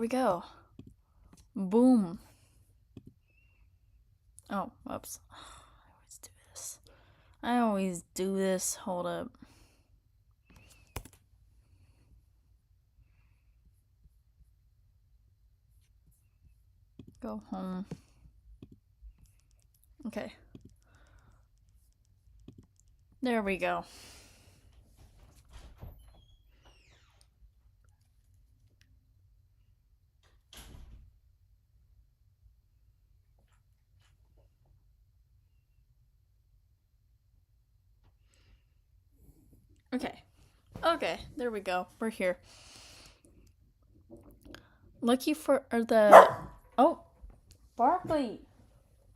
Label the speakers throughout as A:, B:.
A: we go. Boom. Oh, whoops. I always do this. Hold up. Go home. Okay. There we go. Okay, there we go. We're here. Lucky for the... Oh, Barkley.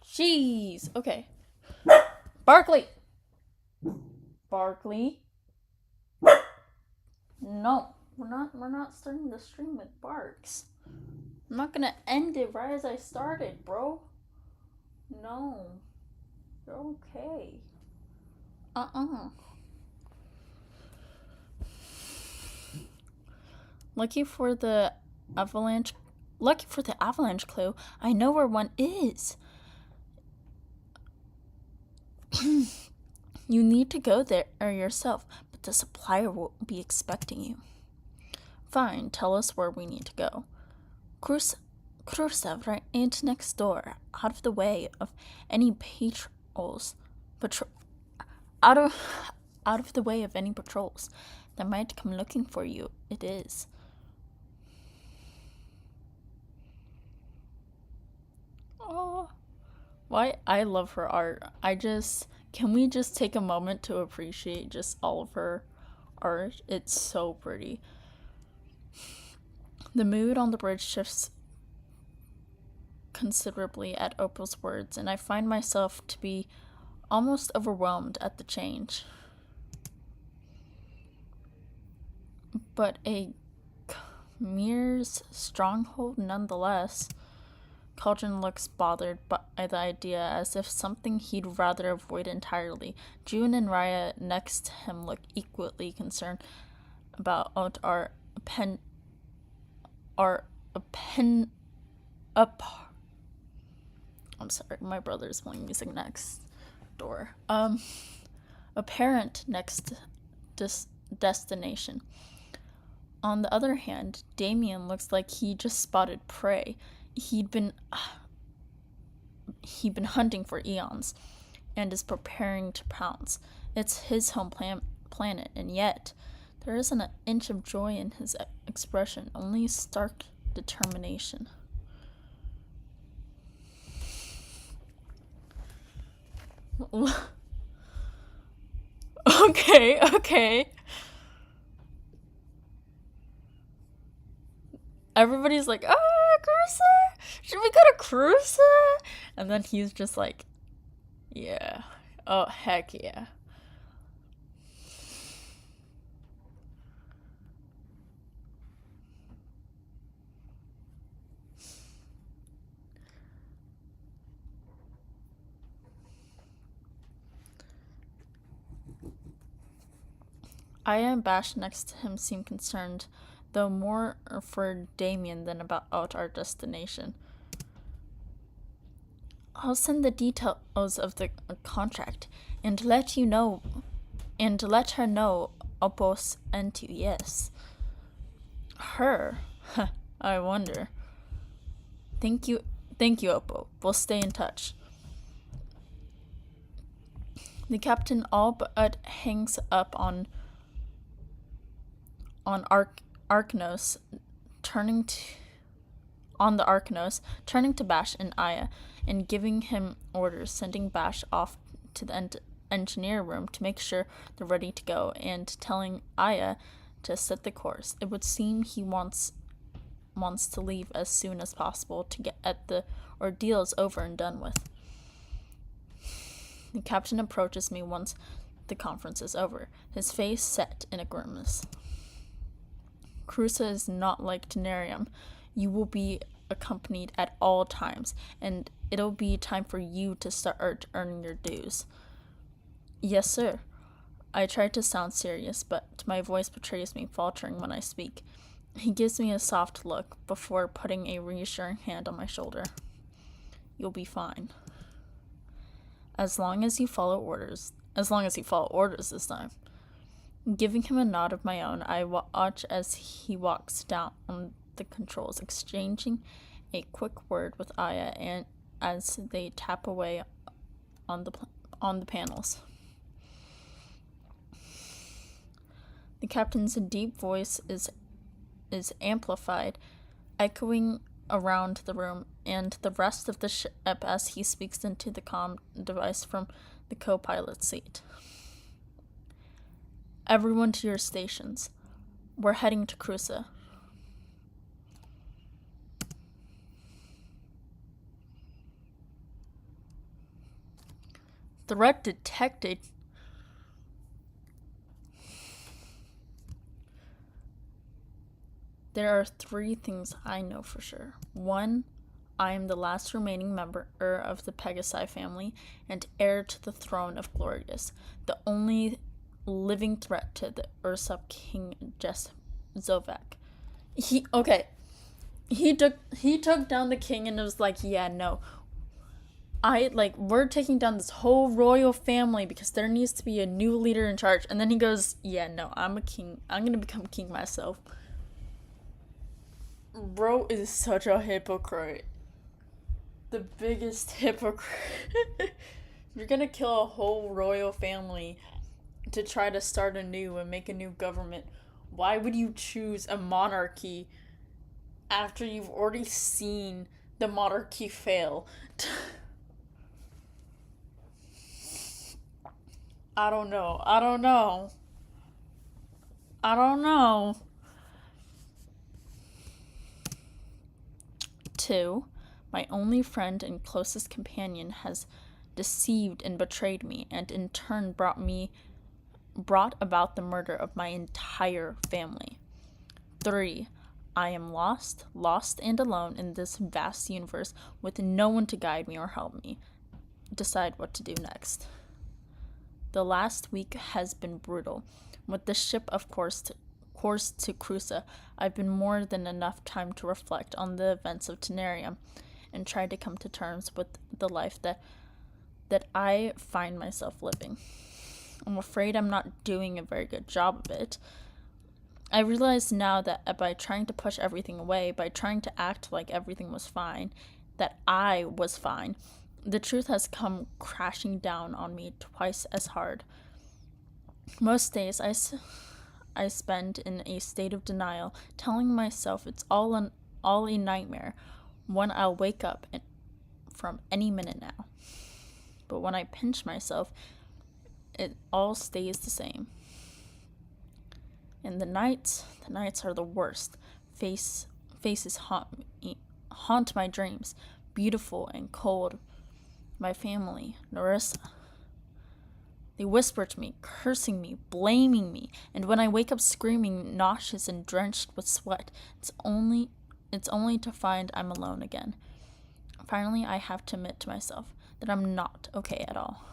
A: Jeez. Okay. Barkley. No, we're not starting the stream with barks. I'm not gonna end it right as I started, bro. No. You're okay. Lucky for the avalanche clue, I know where one is. You need to go there yourself, but the supplier will be expecting you. Fine, tell us where we need to go. Cruza right next door, out of the way of any patrols. Out of the way of any patrols that might come looking for you. It is. Oh, why I love her art. Can we just take a moment to appreciate just all of her art? It's so pretty. The mood on the bridge shifts considerably at Opal's words, and I find myself to be almost overwhelmed at the change. But a Khmer's stronghold nonetheless. Cauldron looks bothered by the idea, as if something he'd rather avoid entirely. June and Raya next to him look equally concerned about our I'm sorry, my brother's playing music next door. Apparent next destination. On the other hand, Damien looks like he just spotted prey. He'd been hunting for eons, and is preparing to pounce. It's his home planet, and yet there isn't an inch of joy in his expression, only stark determination. Okay. Everybody's like, Cruza? Should we go to Cruza? And then he's just like, yeah. Oh, heck yeah. Aya and Bash next to him seem concerned, though more for Damien than about our destination. I'll send the details of the contract and let her know Opos Entu, yes. Her? I wonder. Thank you, Oppo. We'll stay in touch. The captain all but hangs up on Arknos, turning to Bash and Aya, and giving him orders, sending Bash off to the engineer room to make sure they're ready to go, and telling Aya to set the course. It would seem he wants to leave as soon as possible to get at the ordeals over and done with. The captain approaches me once the conference is over, his face set in a grimace. Cruza is not like Tenerium. You will be accompanied at all times, and it'll be time for you to start earning your dues. Yes, sir. I try to sound serious, but my voice betrays me faltering when I speak. He gives me a soft look before putting a reassuring hand on my shoulder. You'll be fine. As long as you follow orders this time. Giving him a nod of my own, I watch as he walks down on the controls, exchanging a quick word with Aya and as they tap away on the panels. The captain's deep voice is amplified, echoing around the room and the rest of the ship as he speaks into the comm device from the co-pilot seat. Everyone to your stations. We're heading to Cruza. Threat detected. There are 3 things I know for sure. 1, I am the last remaining member of the Pegasi family and heir to the throne of Glorious, the only living threat to the Ursop King Zovak. He took down the king and it was like, yeah, no. We're taking down this whole royal family because there needs to be a new leader in charge. And then he goes, yeah, no, I'm a king. I'm gonna become king myself. Bro is such a hypocrite. The biggest hypocrite. You're gonna kill a whole royal family to try to start anew and make a new government. Why would you choose a monarchy after you've already seen the monarchy fail? I don't know. 2, my only friend and closest companion has deceived and betrayed me, and in turn brought about the murder of my entire family. 3, I am lost and alone in this vast universe with no one to guide me or help me decide what to do next. The last week has been brutal. With the ship, of course, to Cruza, I've been more than enough time to reflect on the events of Tenerium and try to come to terms with the life that I find myself living. I'm afraid I'm not doing a very good job of it. I realize now that by trying to push everything away, by trying to act like everything was fine, that I was fine, the truth has come crashing down on me twice as hard. Most days I spend in a state of denial, telling myself it's all a nightmare, when I'll wake up from any minute now. But when I pinch myself, it all stays the same. And the nights are the worst. Faces haunt my dreams, beautiful and cold. My family, Narissa. They whisper to me, cursing me, blaming me, and when I wake up screaming, nauseous and drenched with sweat, it's only to find I'm alone again. Finally, I have to admit to myself that I'm not okay at all.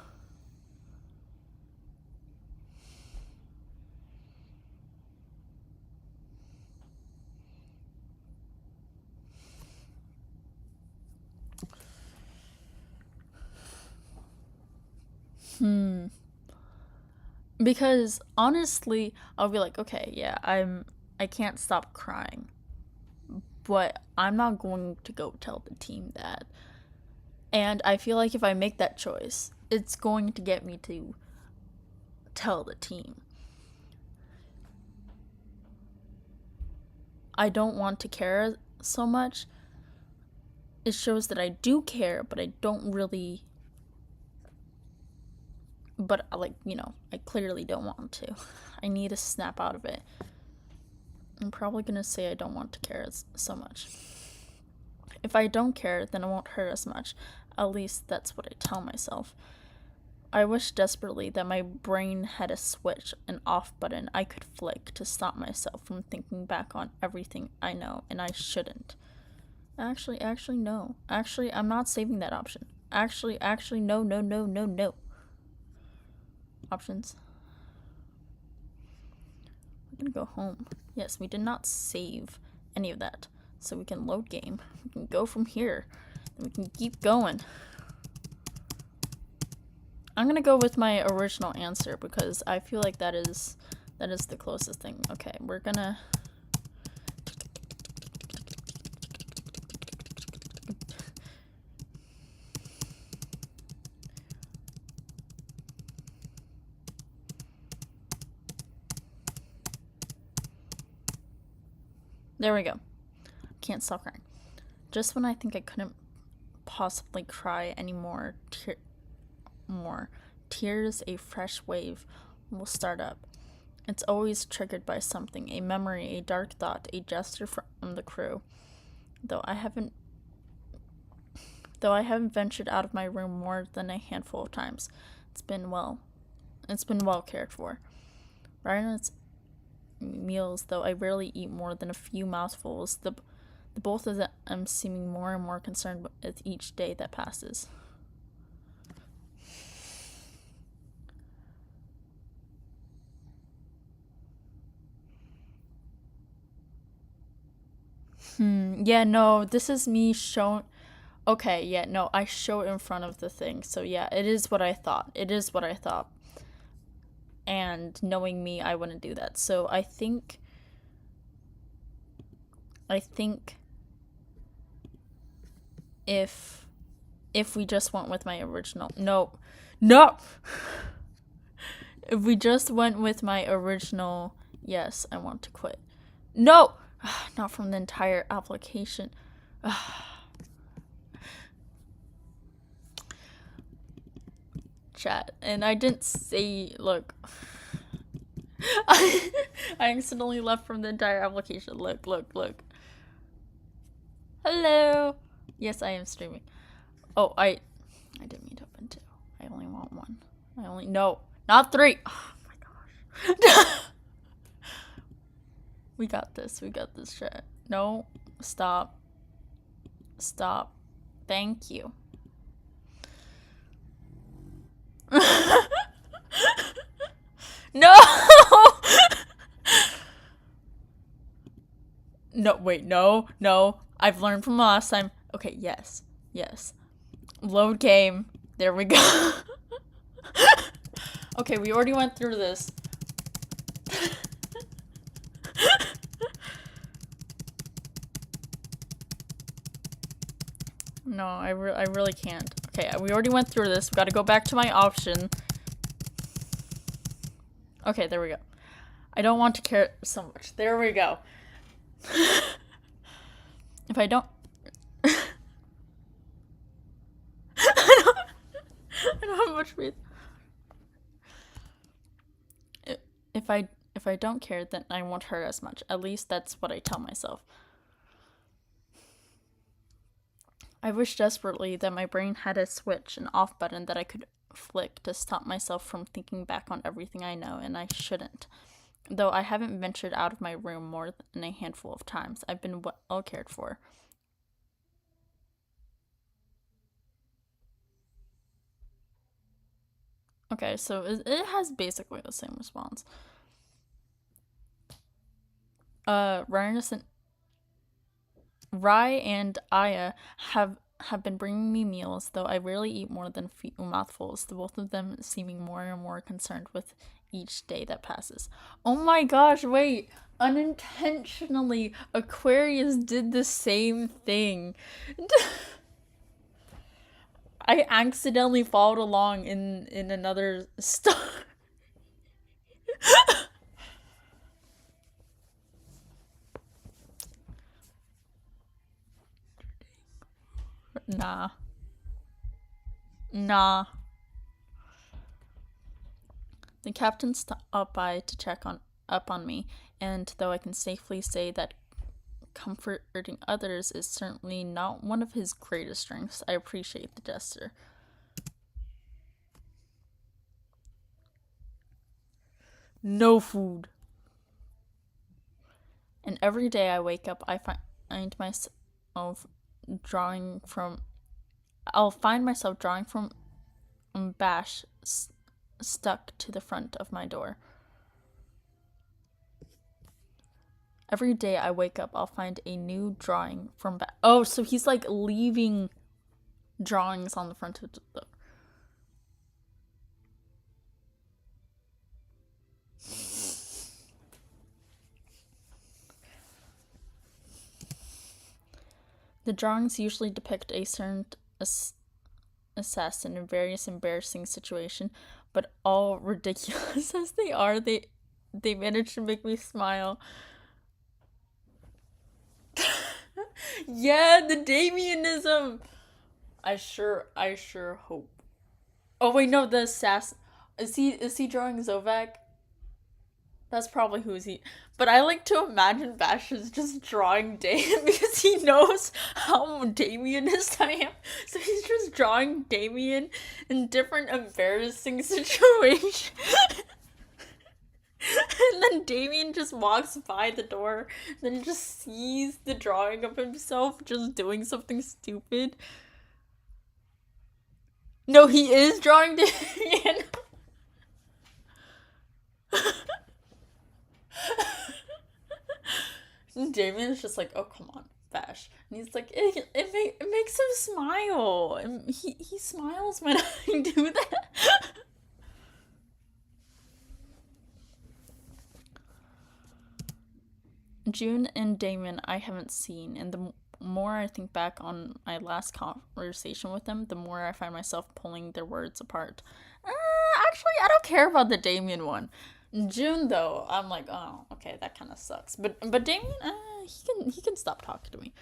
A: Because honestly, I'll be like, okay, yeah, I can't stop crying. But I'm not going to go tell the team that. And I feel like if I make that choice, it's going to get me to tell the team. I don't want to care so much. It shows that I do care, but I don't really. But, I clearly don't want to. I need to snap out of it. I'm probably going to say I don't want to care so much. If I don't care, then it won't hurt as much. At least that's what I tell myself. I wish desperately that my brain had a switch, an off button I could flick to stop myself from thinking back on everything I know, and I shouldn't. Actually, no. Actually, I'm not saving that option. Actually, no. Options. I'm gonna go home. Yes, we did not save any of that. So we can load game. We can go from here. And we can keep going. I'm gonna go with my original answer because I feel like that is the closest thing. Okay, we're gonna... There we go. Can't stop crying. Just when I think I couldn't possibly cry anymore, tears, a fresh wave will start up. It's always triggered by something, a memory, a dark thought, a gesture from the crew. Though I haven't ventured out of my room more than a handful of times. It's been well cared for. Ryan's meals, though I rarely eat more than a few mouthfuls, the both of them seeming more and more concerned with each day that passes. Yeah, no, this is me showing... Okay, yeah, no, I show it in front of the thing. So yeah, it is what I thought. And knowing me, I wouldn't do that. So I think if we just went with my original... No! If we just went with my original, yes, I want to quit. No! Not from the entire application. Chat. And I didn't say, look. I accidentally left from the entire application. Look. Hello! Yes, I am streaming. Oh, I didn't mean to open two. I only want one. No, not three! Oh my gosh. We got this, chat. No, stop. Thank you. No! No, wait, no. I've learned from last time. Okay, yes. Load game. There we go. Okay, we already went through this. No, I really can't. Okay, we already went through this. We gotta go back to my option. Okay, there we go. I don't want to care so much. There we go. If I don't... I don't have much faith. If I don't care, then I won't hurt as much. At least that's what I tell myself. I wish desperately that my brain had a switch, an off button that I could flick to stop myself from thinking back on everything I know, and I shouldn't. Though I haven't ventured out of my room more than a handful of times, I've been well cared for. Okay, so it has basically the same response. Rai and Aya have been bringing me meals, though I rarely eat more than a few mouthfuls, the both of them seeming more and more concerned with each day that passes. Oh my gosh, wait! Unintentionally, Aquarius did the same thing. I accidentally followed along in another story. Nah. The captain stopped by to check up on me, and though I can safely say that comforting others is certainly not one of his greatest strengths, I appreciate the gesture. No food. And every day I wake up, I find myself drawing from Bash stuck to the front of my door. Every day I wake up, I'll find a new drawing from back. Oh, so he's like leaving drawings on the front of the. The drawings usually depict a certain assassin in various embarrassing situations, but all ridiculous as they are, they manage to make me smile. Yeah, the Damienism. I sure hope. Oh wait, no, the assassin. Is he drawing Zovak? That's probably who's he. But I like to imagine Bash is just drawing Damien because he knows how Damienist I am. So he's just drawing Damien in different embarrassing situations. And then Damien just walks by the door, then just sees the drawing of himself just doing something stupid. No, he is drawing Damien. And Damien's just like, oh, come on, Bash. And he's like, it makes him smile. And he smiles when I do that. June and Damon I haven't seen, and the more I think back on my last conversation with them, the more I find myself pulling their words apart. Actually, I don't care about the Damien one. June though, I'm like, oh, okay, that kind of sucks. But Damien, he can stop talking to me.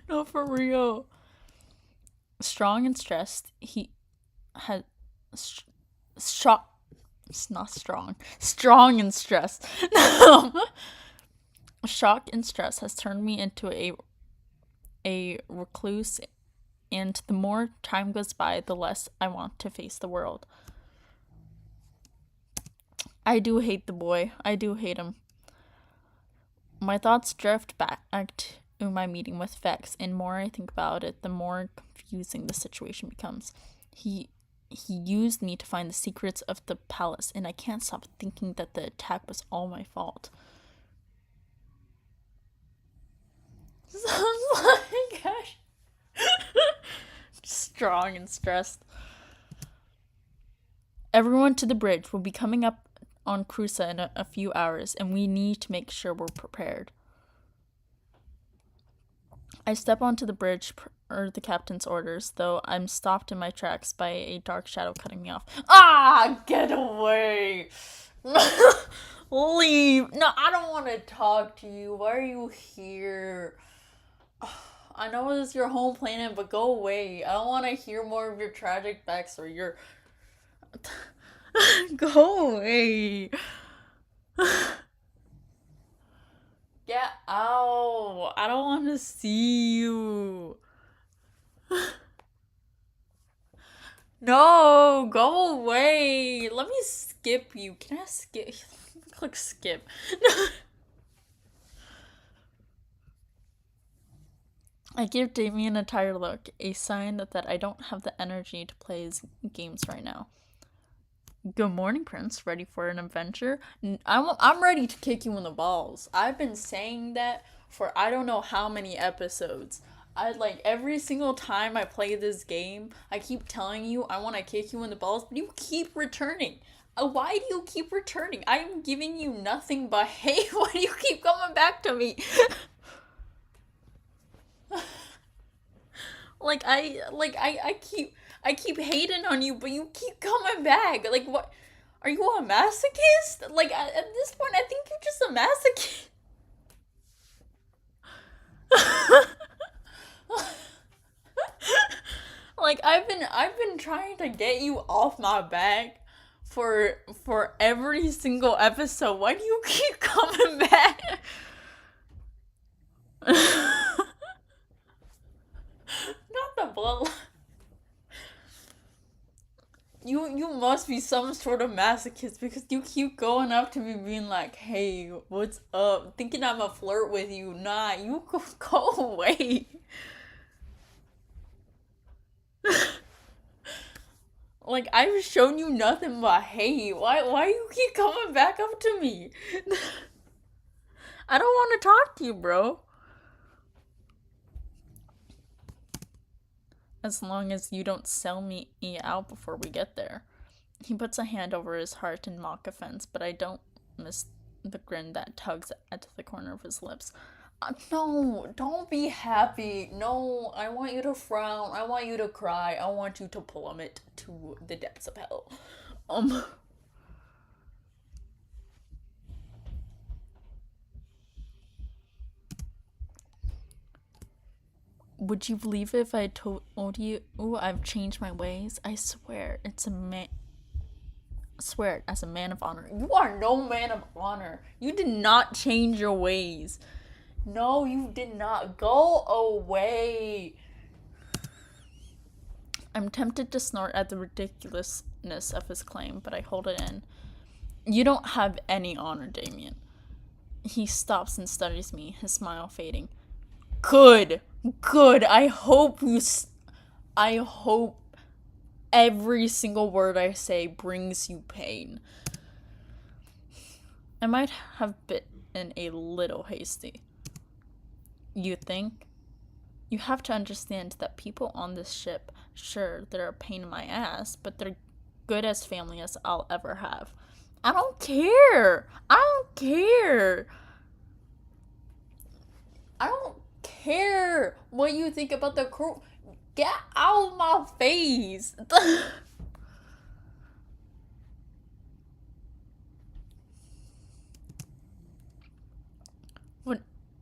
A: No, for real. Strong and stressed, he had shock. It's not strong. Strong and stressed. Shock and stress has turned me into a recluse, and the more time goes by, the less I want to face the world. I do hate the boy. I do hate him. My thoughts drift back to my meeting with Vex, and more I think about it, the more confusing the situation becomes. He used me to find the secrets of the palace, and I can't stop thinking that the attack was all my fault. Sounds like gosh. Strong and stressed. Everyone to the bridge. Will be coming up on Cruza in a few hours, and we need to make sure we're prepared. I step onto the bridge per the captain's orders, though I'm stopped in my tracks by a dark shadow cutting me off. Ah, get away! Leave! No, I don't want to talk to you. Why are you here? I know this is your home planet, but go away. I don't want to hear more of your tragic backstory. Go away. Get out. I don't want to see you. No, go away. Let me skip you. Can I skip? Click skip. I give Damien a tired look, a sign that I don't have the energy to play his games right now. Good morning, Prince. Ready for an adventure? I'm ready to kick you in the balls. I've been saying that for I don't know how many episodes. Every single time I play this game, I keep telling you I want to kick you in the balls, but you keep returning. Why do you keep returning? I'm giving you nothing but hate. Why do you keep coming back to me? I keep hating on you, but you keep coming back. Like, what? Are you a masochist? Like, at this point, I think you're just a masochist. Like, I've been trying to get you off my back for every single episode. Why do you keep coming back? Not the bloodline. You must be some sort of masochist because you keep going up to me being like, hey, what's up? Thinking I'm a flirt with you. Nah, you go away. Like, I've shown you nothing but hate. Why you keep coming back up to me? I don't want to talk to you, bro. As long as you don't sell me out before we get there. He puts a hand over his heart in mock offense, but I don't miss the grin that tugs at the corner of his lips. No, don't be happy. No, I want you to frown. I want you to cry. I want you to plummet to the depths of hell. Would you believe if I told you, ooh, I've changed my ways? I swear, it's a man. Swear it as a man of honor. You are no man of honor. You did not change your ways. No, you did not. Go away. I'm tempted to snort at the ridiculousness of his claim, but I hold it in. You don't have any honor, Damien. He stops and studies me, his smile fading. Good. I hope every single word I say brings you pain. I might have been a little hasty. You think? You have to understand that people on this ship, sure, they're a pain in my ass, but they're good as family as I'll ever have. I don't care. I don't care what you think about the crew. Get out of my face.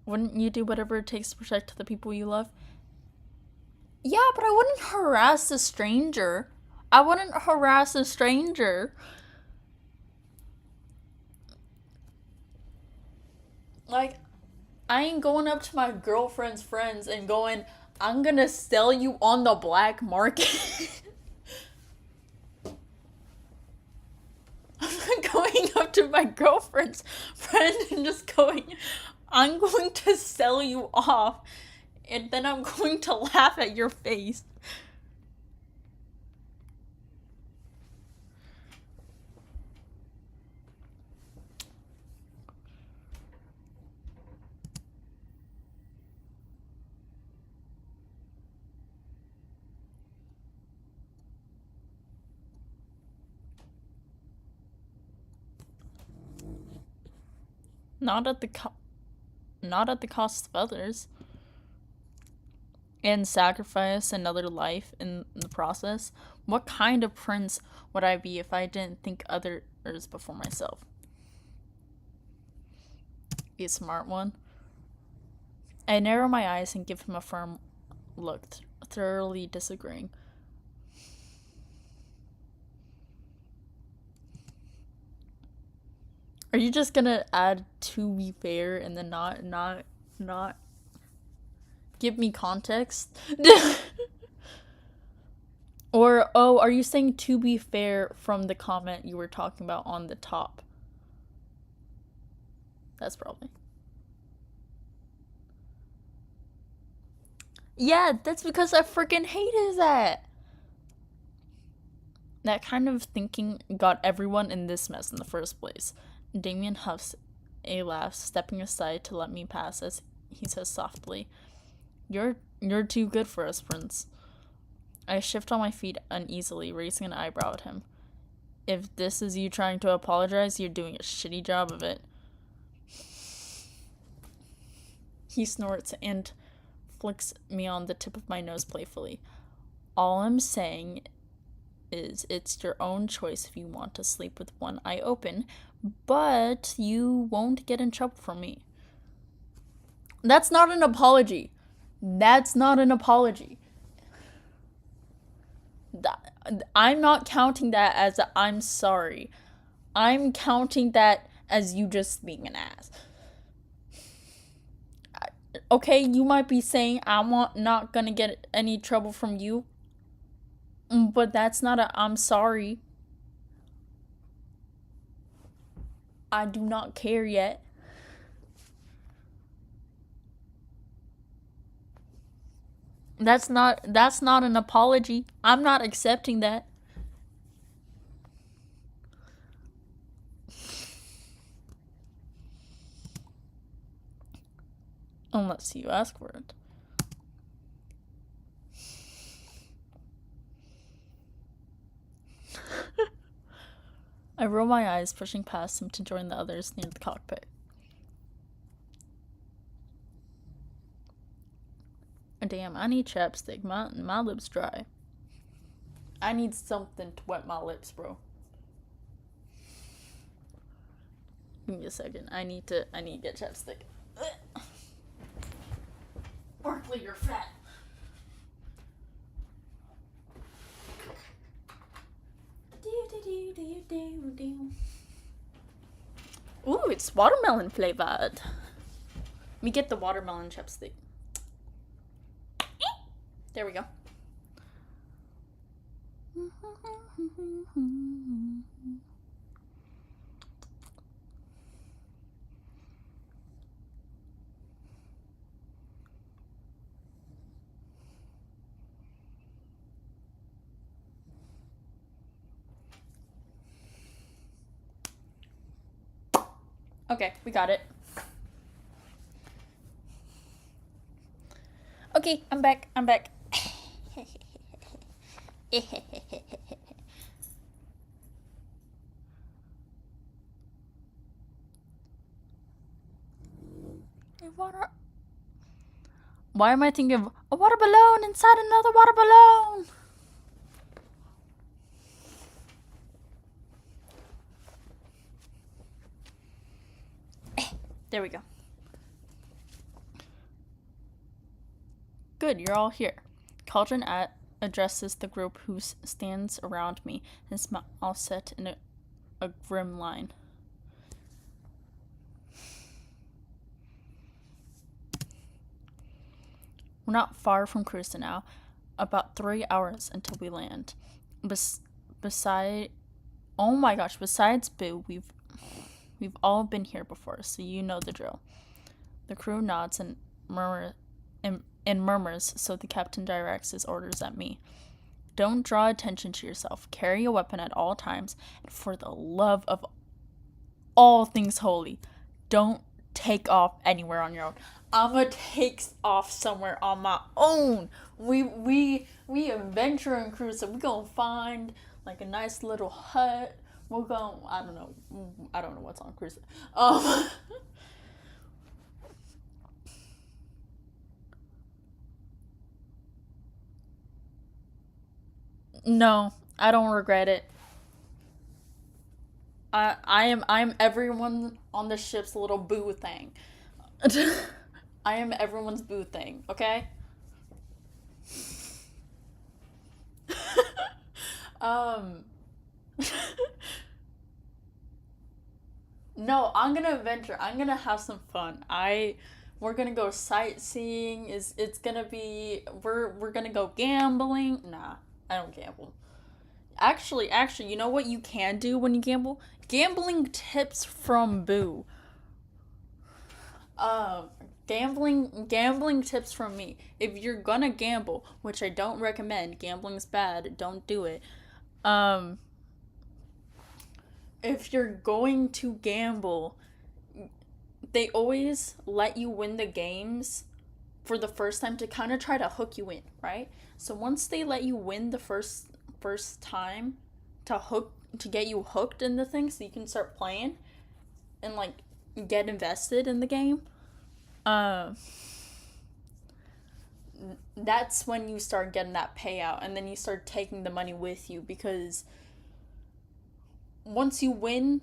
A: Wouldn't you do whatever it takes to protect the people you love? Yeah, but I wouldn't harass a stranger. Like, I ain't going up to my girlfriend's friends and going, I'm gonna sell you on the black market. I'm not going up to my girlfriend's friend and just going, I'm going to sell you off, and then I'm going to laugh at your face. Not at the cost of others. And sacrifice another life in the process. What kind of prince would I be if I didn't think others before myself? Be a smart one. I narrow my eyes and give him a firm look, thoroughly disagreeing. Are you just gonna add to be fair and then not give me context? Or, oh, are you saying to be fair from the comment you were talking about on the top? That's probably. Yeah, that's because I freaking hated that. That kind of thinking got everyone in this mess in the first place. Damien huffs a laugh, stepping aside to let me pass as he says softly, You're too good for us, Prince. I shift on my feet uneasily, raising an eyebrow at him. If this is you trying to apologize, you're doing a shitty job of it. He snorts and flicks me on the tip of my nose playfully. All I'm saying is it's your own choice if you want to sleep with one eye open, but you won't get in trouble from me. That's not an apology. I'm not counting that as a I'm sorry. I'm counting that as you just being an ass. Okay, you might be saying I'm not gonna get any trouble from you, but that's not a I'm sorry. I do not care yet. That's not an apology. I'm not accepting that. Unless you ask for it. I roll my eyes, pushing past him to join the others near the cockpit. Damn, I need chapstick. My lips dry. I need something to wet my lips, bro. Give me a second. I need to get chapstick. Barkley, you're fat. Ooh, it's watermelon flavored. Let me get the watermelon chapstick. There we go. Okay, we got it. Okay, I'm back. Water. Why am I thinking of a water balloon inside another water balloon? There we go. Good, you're all here. Cauldron addresses the group who stands around me, his smile set in a grim line. We're not far from Cruza now. About 3 hours until we land. Besides Boo, we've all been here before, so you know the drill. The crew nods and murmurs, so the captain directs his orders at me. Don't draw attention to yourself. Carry a weapon at all times, and for the love of all things holy, don't take off anywhere on your own. I'ma take off somewhere on my own. We adventure and cruise, so we gonna find like a nice little hut. We're going, I don't know what's on cruise. No, I don't regret it. I'm everyone on the ship's little boo thing. I am everyone's boo thing, okay? No, I'm gonna adventure. I'm gonna have some fun. We're gonna go sightseeing. It's gonna be we're gonna go gambling. Nah, I don't gamble. Actually, you know what you can do when you gamble? Gambling tips from Boo. Gambling tips from me. If you're gonna gamble, which I don't recommend, gambling's bad, don't do it. If you're going to gamble, they always let you win the games for the first time to kind of try to hook you in, right? So once they let you win the first time to get you hooked in the thing so you can start playing and like get invested in the game, that's when you start getting that payout, and then you start taking the money with you, because once you win,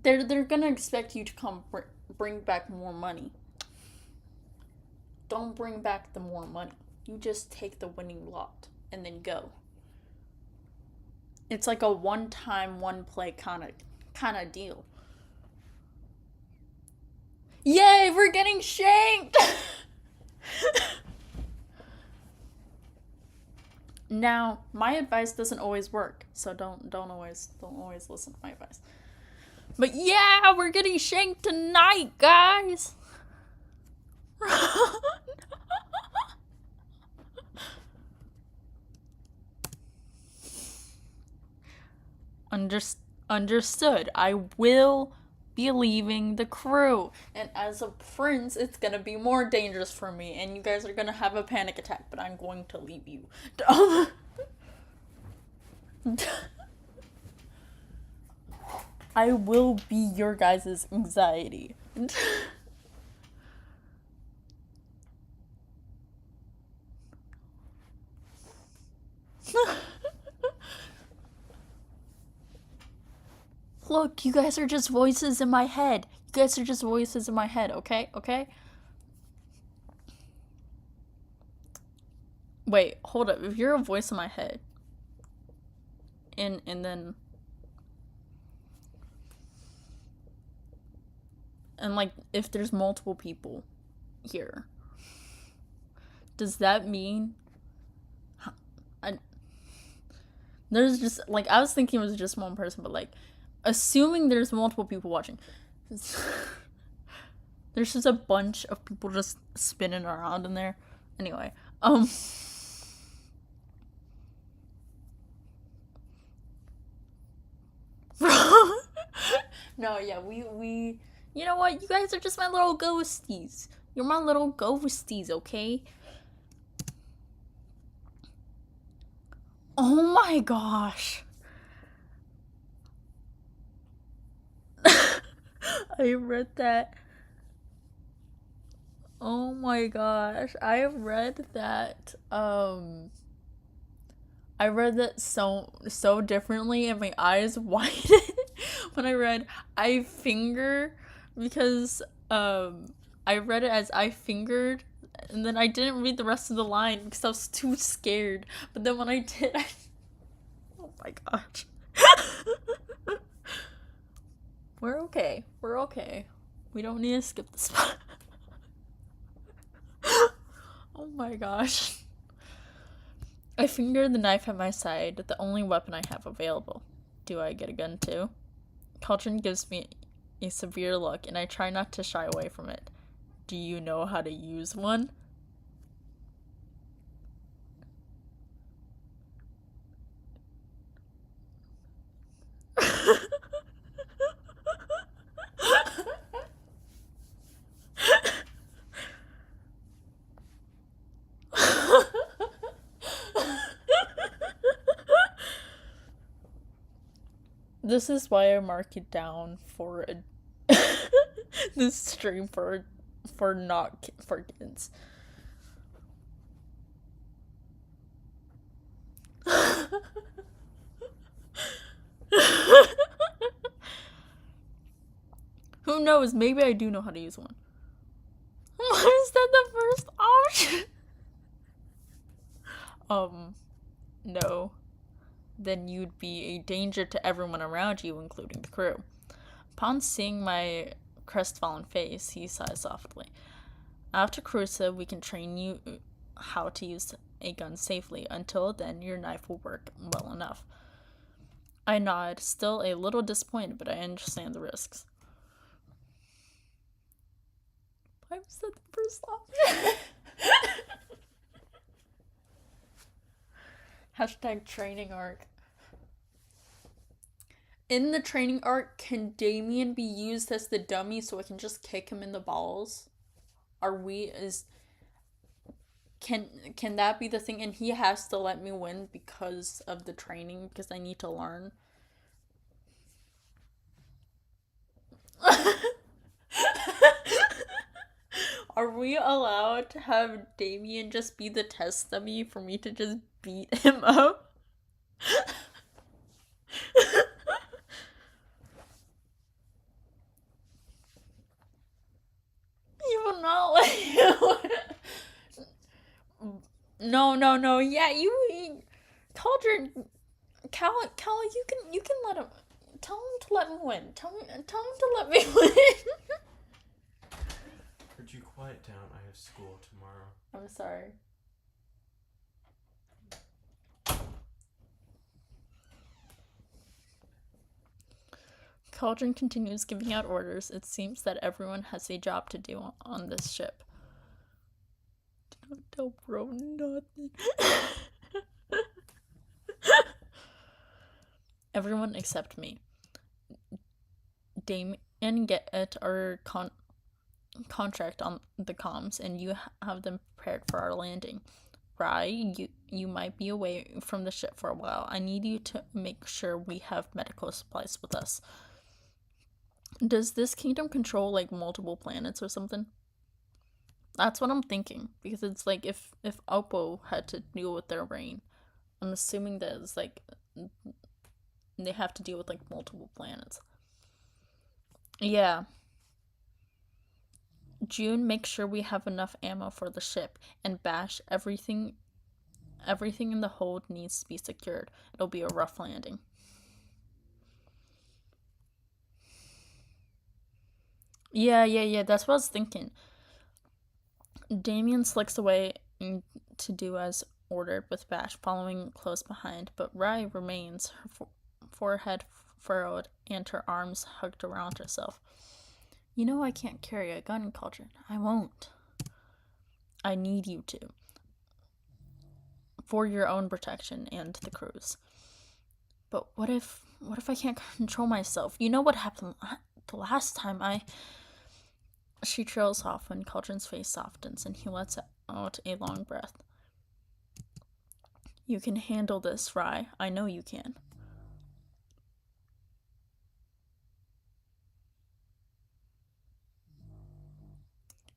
A: they're gonna expect you to come bring back more money. Don't bring back the more money. You just take the winning lot and then go. It's like a one-time, one-play kind of deal. Yay, we're getting shanked! Now, my advice doesn't always work, so don't always listen to my advice. But yeah, we're getting shanked tonight, guys. Understood. I will be leaving the crew. And as a prince, it's gonna be more dangerous for me, and you guys are gonna have a panic attack, but I'm going to leave you. I will be your guys' anxiety. Look, you guys are just voices in my head. You guys are just voices in my head, okay? Okay? Wait, hold up. If you're a voice in my head, and then and like if there's multiple people here, does that mean there's just like I was thinking it was just one person, but like assuming there's multiple people watching, there's just a bunch of people just spinning around in there. Anyway, no, yeah, we you know what? You guys are just my little ghosties. You're my little ghosties, okay? Oh my gosh. I read that. Oh my gosh. I read that so differently and my eyes widened when I read I finger because I read it as I fingered and then I didn't read the rest of the line because I was too scared. But then when I did, oh my gosh. We're okay. We're okay. We don't need to skip the spot. Oh my gosh. I fingered the knife at my side, the only weapon I have available. Do I get a gun too? Cauldron gives me a severe look, and I try not to shy away from it. Do you know how to use one? This is why I mark it down for this stream for not for kids. Who knows? Maybe I do know how to use one. Why is that the first option? No. Then you'd be a danger to everyone around you, including the crew. Upon seeing my crestfallen face, he sighs softly. After Crusoe, we can train you how to use a gun safely. Until then, your knife will work well enough. I nod, still a little disappointed, but I understand the risks. Why was that the first option? Hashtag training arc. In the training arc, can Damien be used as the dummy so I can just kick him in the balls? Can that be the thing? And he has to let me win because of the training, because I need to learn. Are we allowed to have Damien just be the test dummy for me to just beat him up? He will not let you. No. Yeah, you, Cauldron, Cal, you can let him. Tell him to let me win. Tell him to let me win.
B: Could you quiet down? I have school tomorrow.
A: I'm sorry. Cauldron continues giving out orders. It seems that everyone has a job to do on this ship. Don't tell bro nothing. Everyone except me. Damien and get our contract on the comms, and you have them prepared for our landing. Right, you might be away from the ship for a while. I need you to make sure we have medical supplies with us. Does this kingdom control like multiple planets or something? That's what I'm thinking, because it's like if Oppo had to deal with their reign, I'm assuming that it's like they have to deal with like multiple planets. Yeah. June, make sure we have enough ammo for the ship, and Bash, everything in the hold needs to be secured. It'll be a rough landing. Yeah, that's what I was thinking. Damien slicks away to do as ordered, with Bash following close behind, but Rai remains, her forehead furrowed and her arms hugged around herself. You know I can't carry a gun, Cauldron. I won't. I need you to. For your own protection and the crew's. But what if I can't control myself? You know what happened the last time I... She trails off when Cauldron's face softens and he lets out a long breath. You can handle this, Rai. I know you can.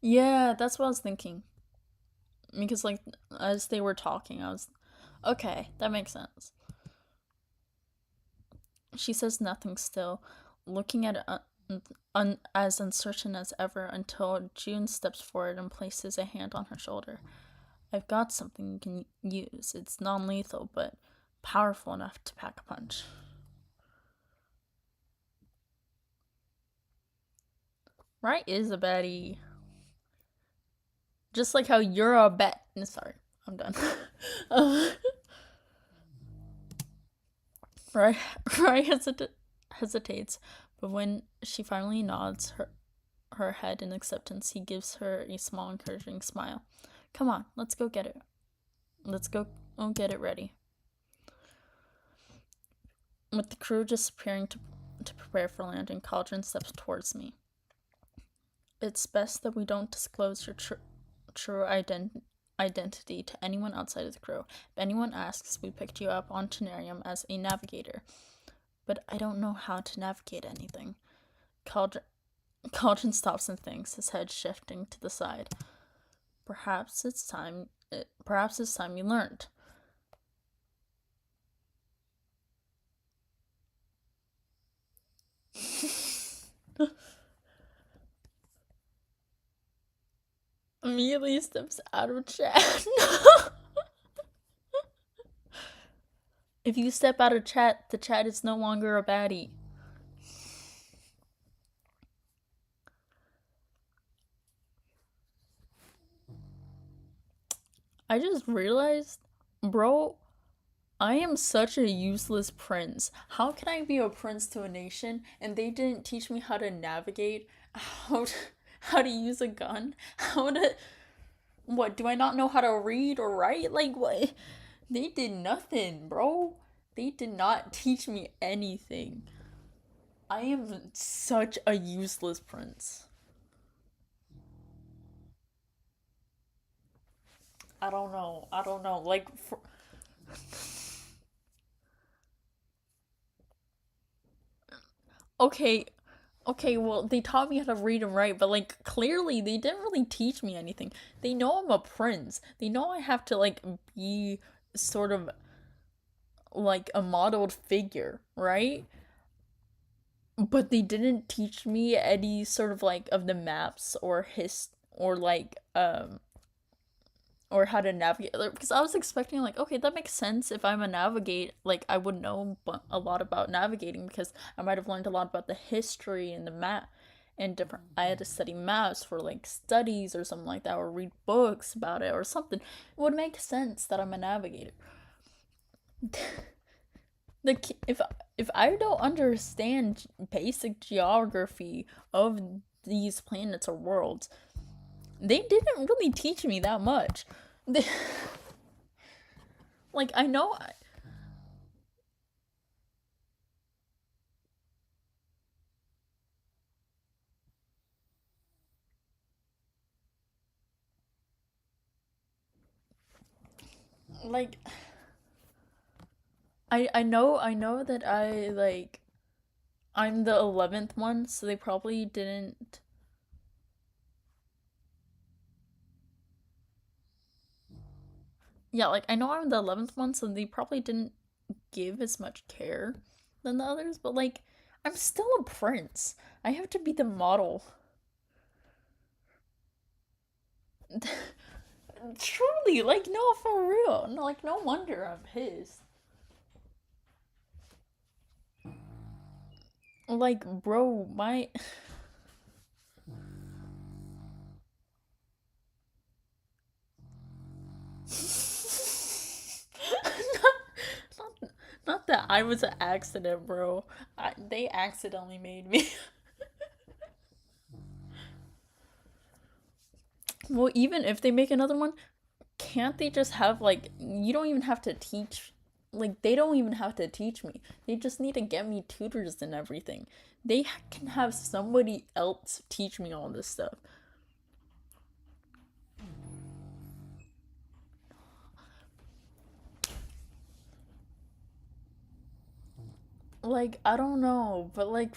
A: Yeah, that's what I was thinking. Because, like, as they were talking, I was... Okay, that makes sense. She says nothing still, looking at it as uncertain as ever, until June steps forward and places a hand on her shoulder. I've got something you can use. It's non-lethal, but powerful enough to pack a punch. Right is a baddie. Just like how you're a bat. Sorry, I'm done. Right hesitates, but when she finally nods her head in acceptance, he gives her a small encouraging smile. Come on, let's go get it. Let's go get it ready. With the crew disappearing to prepare for landing, Cauldron steps towards me. It's best that we don't disclose your true identity to anyone outside of the crew. If anyone asks, we picked you up on Tenarium as a navigator. But I don't know how to navigate anything. Cauldron stops and thinks, his head shifting to the side. Perhaps it's time you learned. Immediately steps out of chat. If you step out of chat, the chat is no longer a baddie. I just realized, bro, I am such a useless prince. How can I be a prince to a nation and they didn't teach me how to navigate, how to use a gun, what, do I not know how to read or write? Like, what? They did nothing, bro. They did not teach me anything. I am such a useless prince. I don't know. Like, okay, well, they taught me how to read and write, but like clearly they didn't really teach me anything. They know I'm a prince. They know I have to like be sort of like a modeled figure, right? But they didn't teach me any sort of like of the maps or or like or how to navigate, because I was expecting like, okay, that makes sense. If I'm a navigate, like I would know a lot about navigating because I might have learned a lot about the history and the map and different. I had to study maps for like studies or something like that, or read books about it or something. It would make sense that I'm a navigator. If I don't understand basic geography of these planets or worlds, they didn't really teach me that much. Like, I know. Like, I know that I'm the 11th one, so they probably didn't. Yeah, like I know I'm the 11th one, so they probably didn't give as much care than the others, but like I'm still a prince. I have to be the model. Truly, like no, for real. No, like no wonder I'm pissed. Like, bro, my not, not that I was an accident, bro. They accidentally made me. Well, even if they make another one, can't they just have like you don't even have to teach like they don't even have to teach me. They just need to get me tutors and everything. They can have somebody else teach me all this stuff. Like I don't know, but like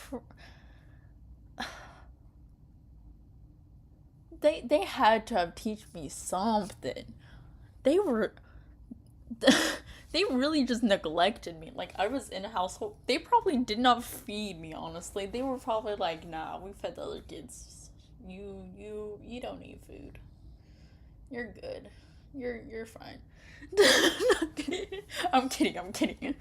A: they had to have teach me something. They were they really just neglected me. Like I was in a household. They probably did not feed me, honestly. They were probably like, "Nah, we fed the other kids. You don't need food. You're good. You're fine." Not kidding. I'm kidding. I'm kidding.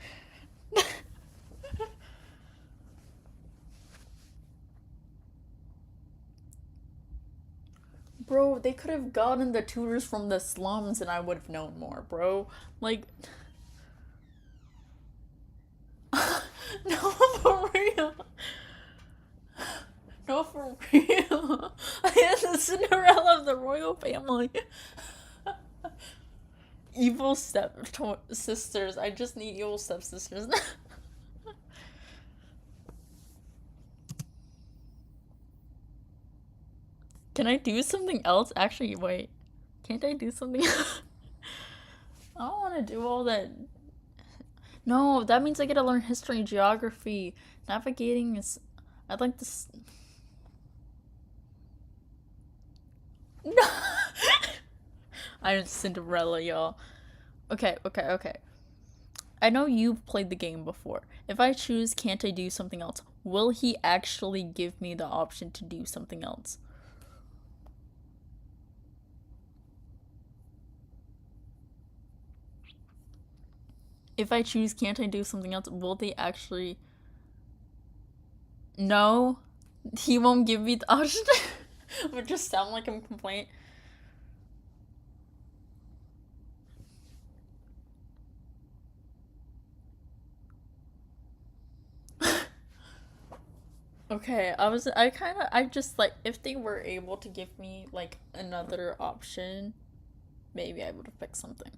A: Bro, they could have gotten the tutors from the slums and I would have known more, bro. Like, no, for real. No, for real. I am the Cinderella of the royal family. Evil sisters. I just need evil stepsisters. Can I do something else? Actually, wait. Can't I do something else? I don't want to do all that. No, that means I get to learn history, geography, navigating is. I'd like to. No! I'm Cinderella, y'all. Okay, okay, okay. I know you've played the game before. If I choose, can't I do something else? Will he actually give me the option to do something else? If I choose, can't I do something else? Will they actually. No? He won't give me the option? Would just sound like I'm complaining. Okay, I just like, if they were able to give me like another option, maybe I would have picked something.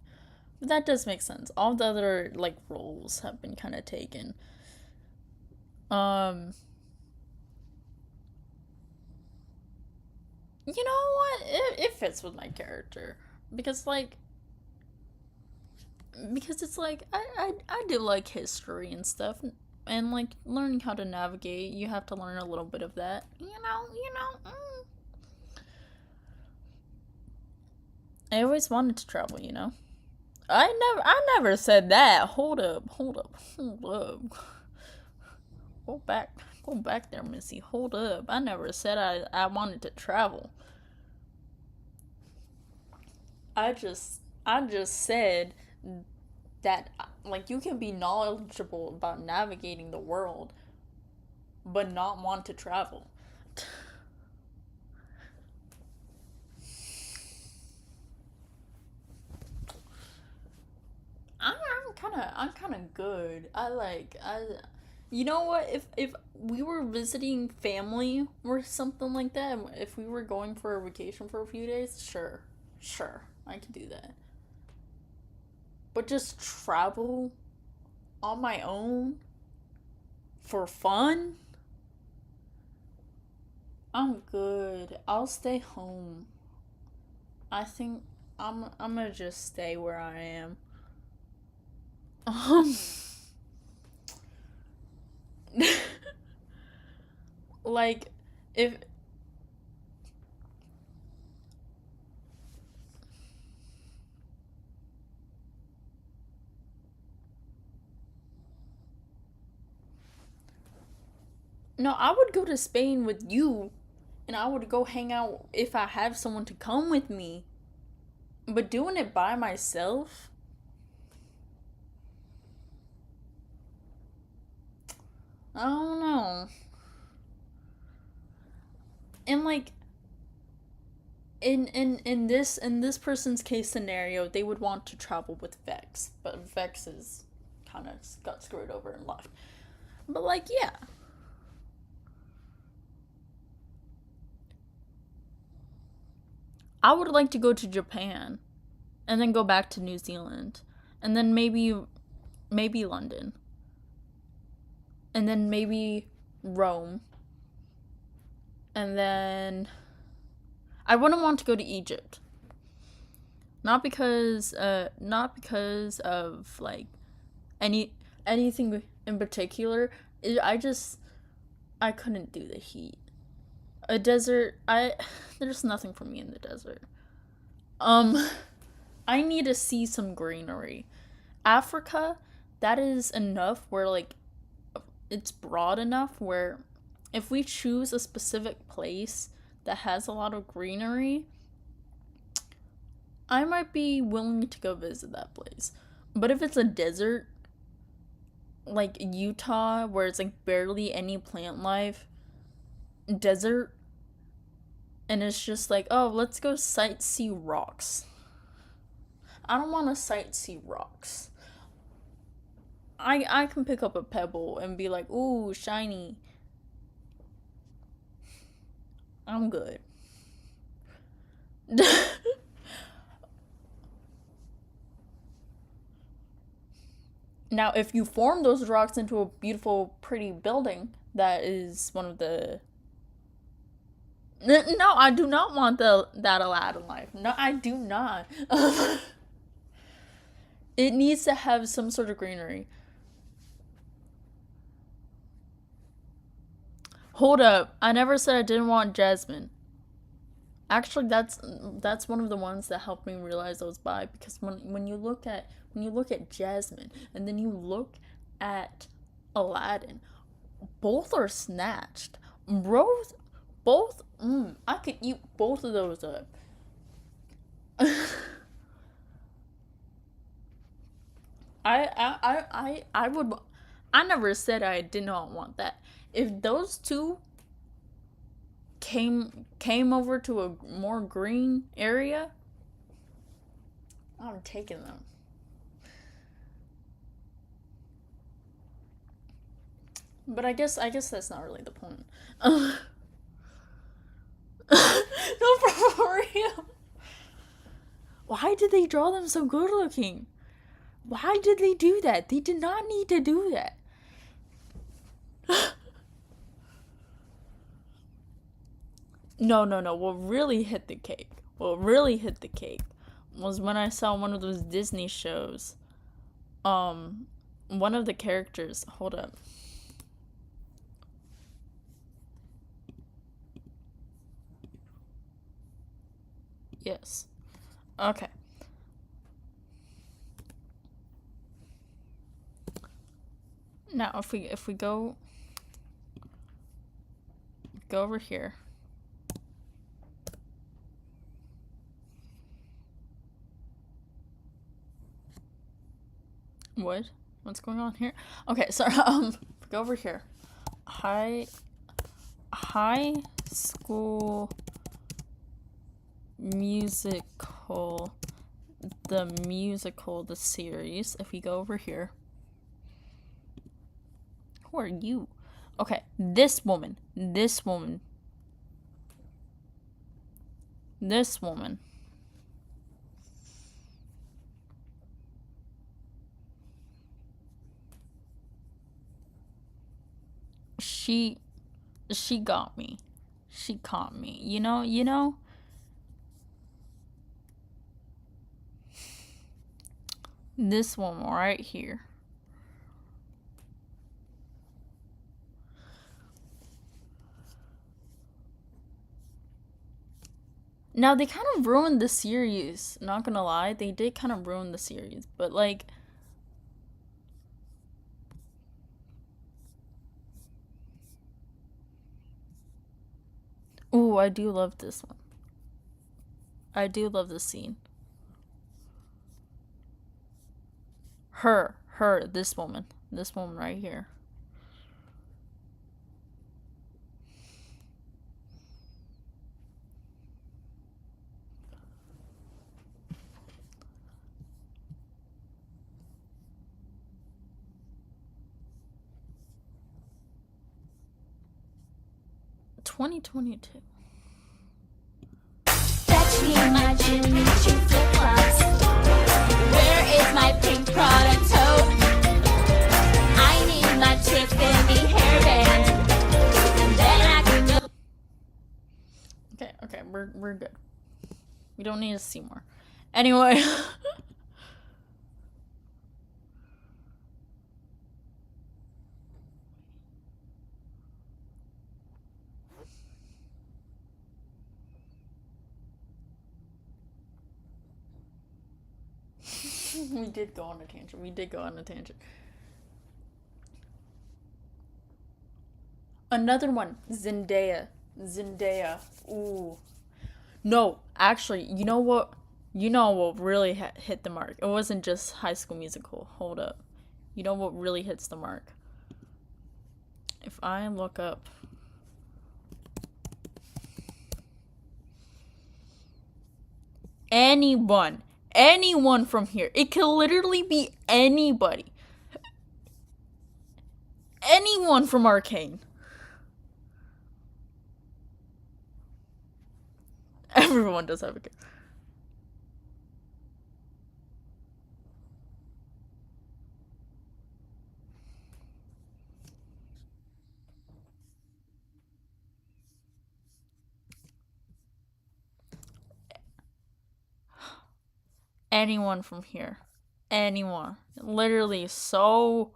A: But that does make sense. All the other like roles have been kind of taken. Um, you know what? It fits with my character because like because it's like I do like history and stuff and like learning how to navigate. You have to learn a little bit of that. I always wanted to travel. I never said that. Hold up. Go back, go back there, Missy. Hold up. I never said I wanted to travel. I just said that like you can be knowledgeable about navigating the world, but not want to travel. I'm kind of good. You know what? If we were visiting family or something like that, if we were going for a vacation for a few days, sure, I could do that. But just travel on my own for fun, I'm good. I'll stay home. I think I'm gonna just stay where I am. Um, like, if no, I would go to Spain with you, and I would go hang out if I have someone to come with me. But doing it by myself, I don't know. And like in this person's case scenario, they would want to travel with Vex, but Vex is kind of got screwed over and left. But like, yeah, I would like to go to Japan, and then go back to New Zealand, and then maybe London, and then maybe Rome, and then I wouldn't want to go to Egypt. Not because of like any anything in particular. I couldn't do the heat. A desert, I there's nothing for me in the desert. Um I need to see some greenery. Africa, that is enough where like it's broad enough where if we choose a specific place that has a lot of greenery, I might be willing to go visit that place. But if it's a desert, like Utah, where it's like barely any plant life, desert, and it's just like, oh, let's go sightsee rocks. I don't want to sightsee rocks. I can pick up a pebble and be like, ooh, shiny. I'm good. Now, if you form those rocks into a beautiful, pretty building, that is one of the. No, I do not want that Aladdin life. No, I do not. It needs to have some sort of greenery. Hold up, I never said I didn't want jasmine. Actually, that's one of the ones that helped me realize I was bi because when you look at Jasmine and then you look at Aladdin, both are snatched. Both I could eat both of those up. I would. I never said I did not want that. If those two came over to a more green area, I'm taking them. But I guess that's not really the point. No, for real. Why did they draw them so good looking? Why did they do that? They did not need to do that. No, no, no. What really hit the cake was when I saw one of those Disney shows. Um, One of the characters. Hold up. Yes. Okay. Now, if we go over here. What? What's going on here? Okay, sorry. Go over here. High High School Musical, the series. If we go over here, who are you? Okay, this woman, this woman. She, she got me. She caught me. This one right here. Now they kind of ruined the series. Not gonna lie, they did kind of ruin the series, but like, ooh, I do love this one. I do love this scene. This woman right here. $2022. Fetch me my Jimmy Choo flip-flops. Where is my pink Prada tote? I need my Tiffany hairband. And then I can go. Okay, we're good. We don't need to see more. Anyway. We did go on a tangent. Another one, Zendaya. Ooh. No, actually, you know what? You know what really hit the mark? It wasn't just High School Musical. Hold up. You know what really hits the mark? If I look up anyone from here, it could literally be anybody. Anyone from Arcane. Everyone does have a kid. Anyone from here. Anyone. Literally so.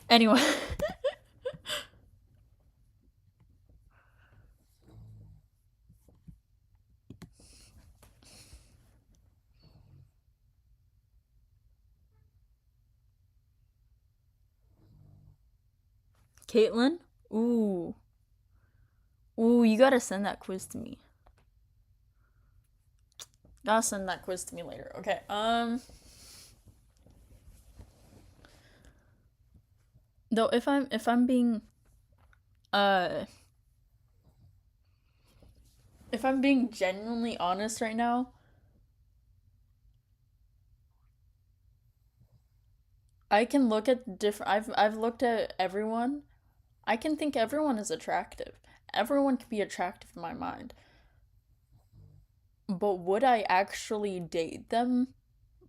A: Anyway. Caitlin? Ooh. Ooh, you gotta send that quiz to me. Gotta send that quiz to me later. Okay, though if I'm being uh if I'm being genuinely honest right now, I can look at different I've looked at everyone. I can think everyone is attractive. Everyone can be attractive in my mind. But would I actually date them?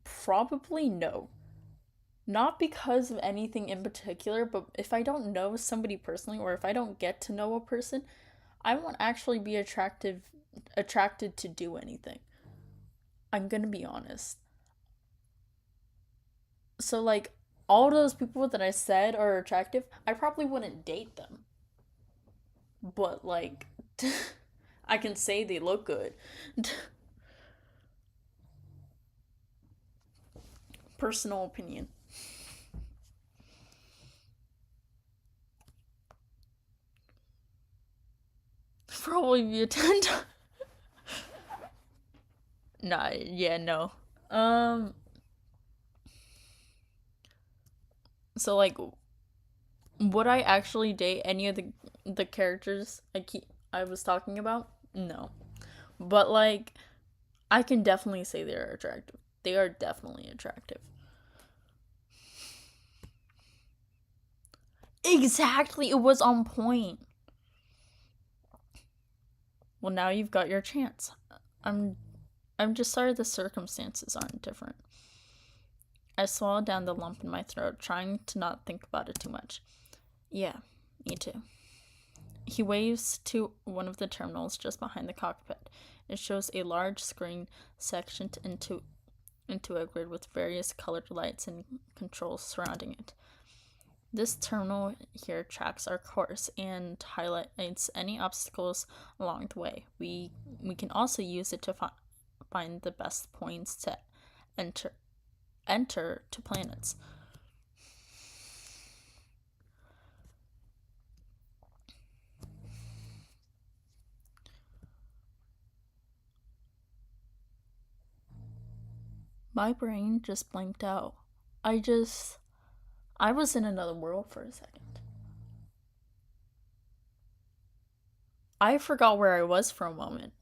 A: Probably no. Not because of anything in particular, but if I don't know somebody personally or if I don't get to know a person, I won't actually be attracted to do anything. I'm gonna be honest. So like all those people that I said are attractive, I probably wouldn't date them. But like I can say they look good. Personal opinion. Probably be a 10. Nah, yeah, no. Um so like would I actually date any of the characters I was talking about? No. But like I can definitely say they're attractive. They are definitely attractive. Exactly, it was on point. Well, now you've got your chance. I'm I'm just sorry the circumstances aren't different. I swallowed down the lump in my throat, trying to not think about it too much. Yeah, me too. He waves to one of the terminals just behind the cockpit. It shows a large screen sectioned into into a grid with various colored lights and controls surrounding it. This terminal here tracks our course and highlights any obstacles along the way. We can also use it to find the best points to enter to planets. My brain just blanked out. I was in another world for a second. I forgot where I was for a moment.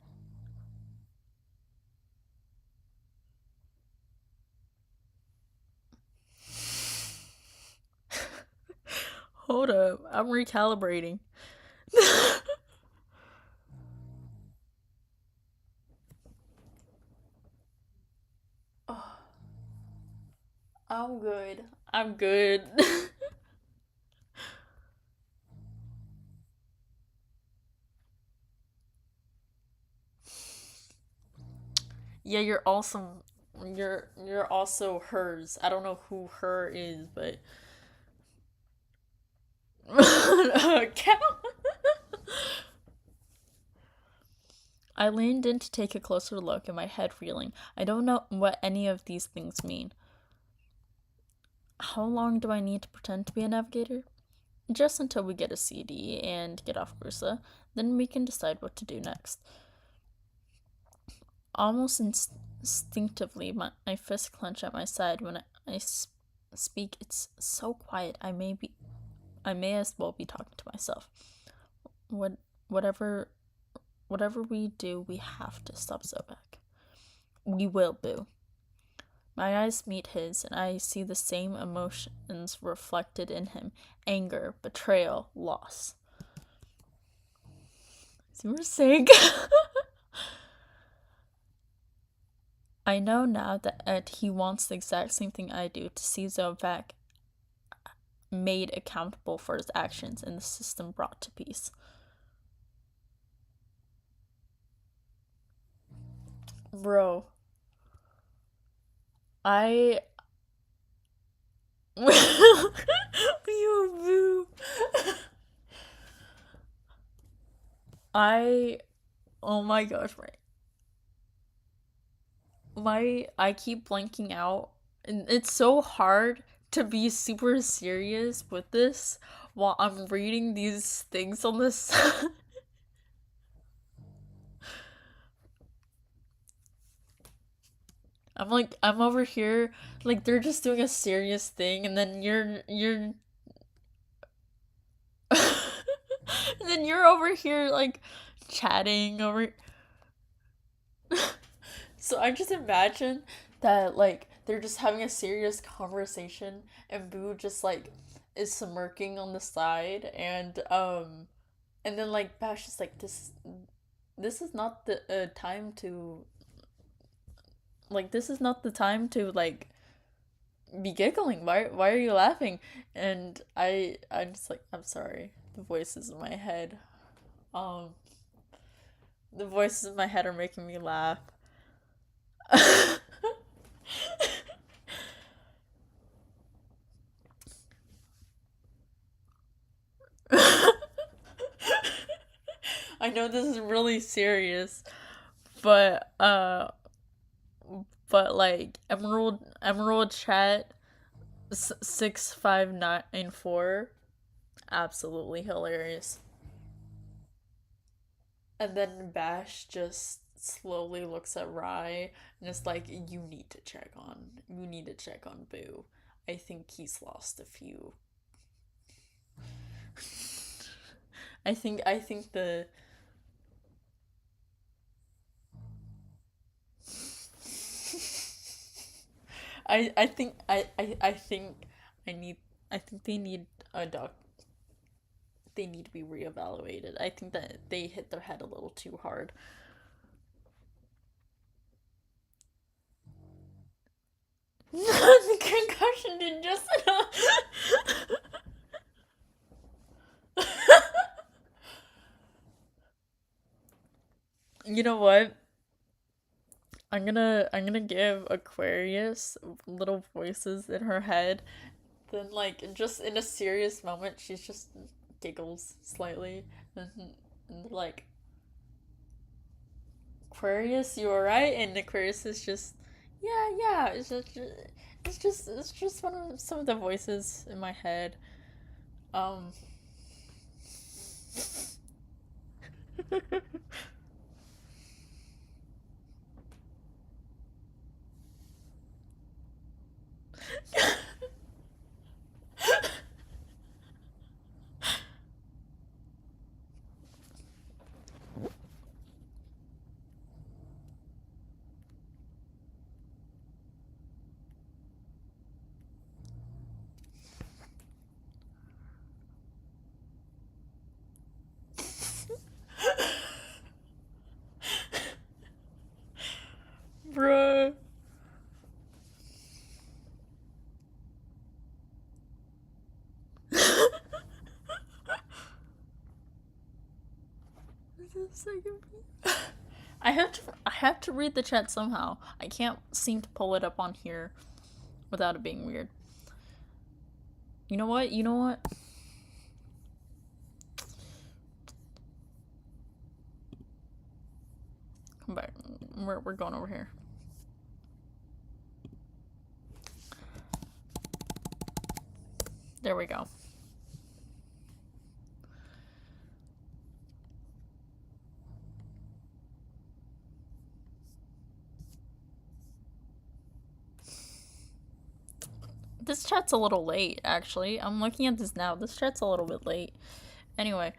A: Hold up, I'm recalibrating. Oh, I'm good. I'm good. Yeah, you're also you're also hers. I don't know who her is, but Cal. I leaned in to take a closer look, and my head reeling. I don't know what any of these things mean. How long do I need to pretend to be a navigator? Just until we get a CD and get off Grusa. Then we can decide what to do next. Almost instinctively, my fist clench at my side when I speak. It's so quiet. I may as well be talking to myself. What, whatever, whatever we do, we have to stop Zobek. We will, Boo. My eyes meet his, and I see the same emotions reflected in him: anger, betrayal, loss. So you were saying. I know now that he wants the exact same thing I do, to see Zobek made accountable for his actions and the system brought to peace. Bro, I. Boo. I. Oh my gosh, I keep blanking out, and it's so hard to be super serious with this while I'm reading these things on this. I'm over here, like they're just doing a serious thing, and then you're and then you're over here like chatting over. So I just imagine that like they're just having a serious conversation, and Boo just like is smirking on the side, and then like Bash is like, this is not the time to like be giggling. Why are you laughing? And I'm just like, I'm sorry. The voices in my head. Um the voices in my head are making me laugh. I know this is really serious, but like Emerald Chat 6594, absolutely hilarious. And then Bash just slowly looks at Rai and is like, you need to check on Boo. I think he's lost a few. I think the I think I think I need I think they need to be reevaluated. I think that they hit their head a little too hard. The concussion did just enough. You know what? I'm gonna give Aquarius little voices in her head. Then like just in a serious moment, she's just giggles slightly and like Aquarius, you alright? And Aquarius is just yeah. It's just one of some of the voices in my head. Um. Bruh. I have to read the chat somehow. I can't seem to pull it up on here without it being weird. You know what? You know what? Come back. We're going over here. There we go. This chat's a little late, actually. I'm looking at this now. This chat's a little bit late. Anyway.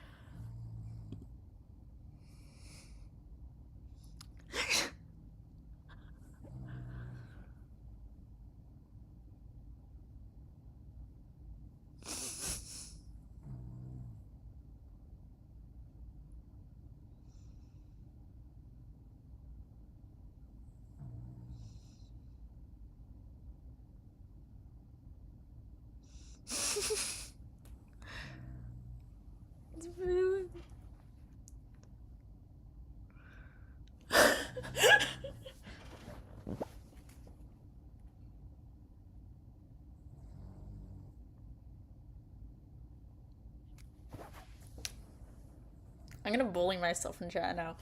A: I'm gonna bully myself in chat now.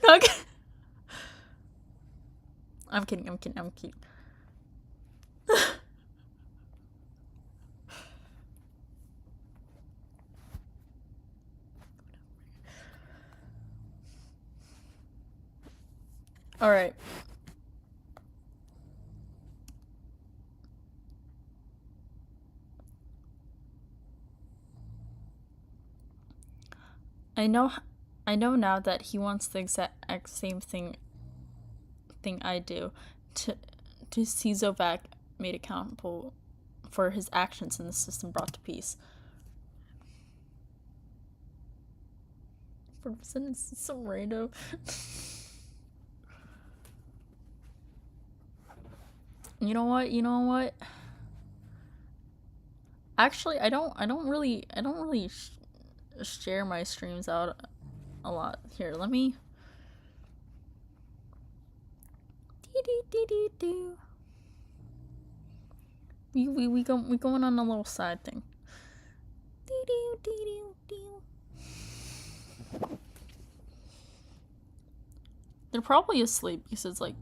A: Okay. I'm kidding. All right. I know I know now that he wants the exact same thing I do to see Zovak made accountable for his actions and the system brought to peace. For some random. You know what? You know what? Actually, I don't really share my streams out a lot. Here, let me. We going on a little side thing. They're probably asleep because it's like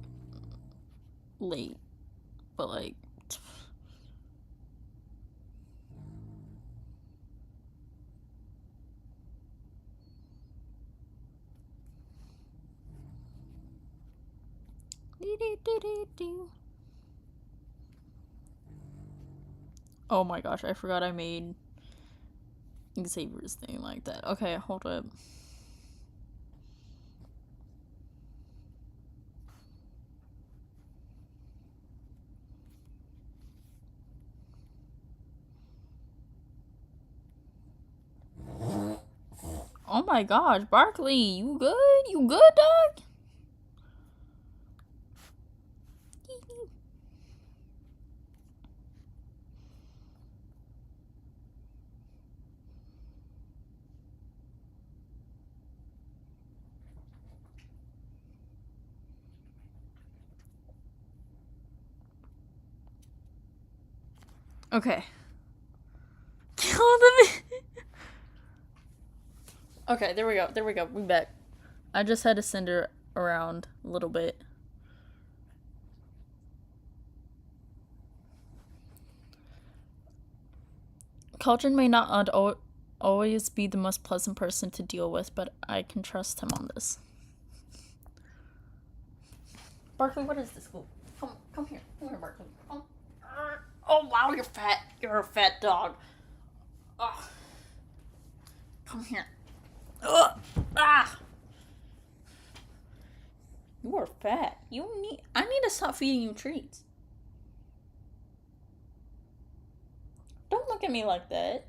A: late, but like. Oh my gosh, I forgot I made Xavier's thing like that. Okay, hold up. Oh my gosh, Barkley, you good? You good, dog? Okay. Kill them. Okay, there we go. We back. I just had to send her around a little bit. Cauldron may not always be the most pleasant person to deal with, but I can trust him on this. Barkley, what is this? Come here. Come here, Barkley. Come. Oh, wow, you're fat. You're a fat dog. Ugh. Come here. Ugh. Ah. You are fat. I need to stop feeding you treats. Don't look at me like that.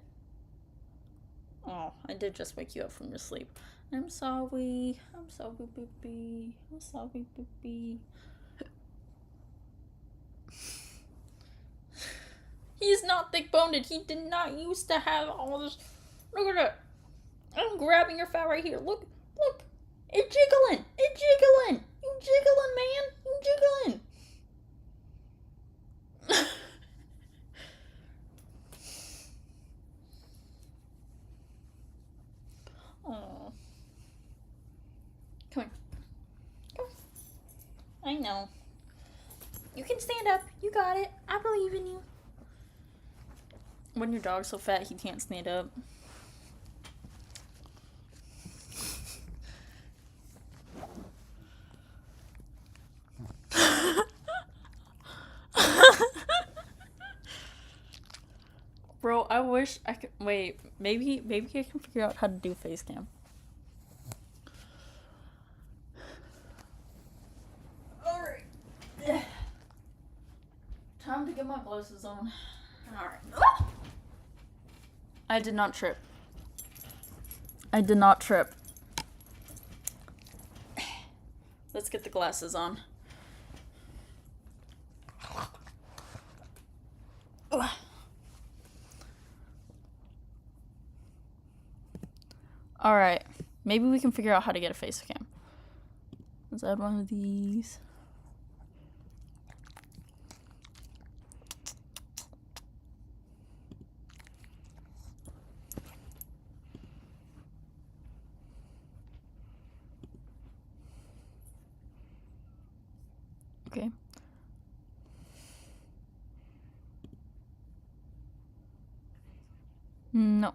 A: Oh, I did just wake you up from your sleep. I'm sorry. I'm sorry, baby. I'm sorry, baby. He's not thick-boned. He did not used to have all this. Look at that. I'm grabbing your fat right here. Look. It's jiggling. You jiggling, man. You jiggling. Oh. Come here. Come. I know. You can stand up. You got it. I believe in you. When your dog's so fat, he can't stand up. Bro, I wish I could. Wait, maybe I can figure out how to do face cam. Alright. Time to get my glasses on. Alright. I did not trip. Let's get the glasses on. Alright. Maybe we can figure out how to get a face cam. Let's add one of these. Okay. No.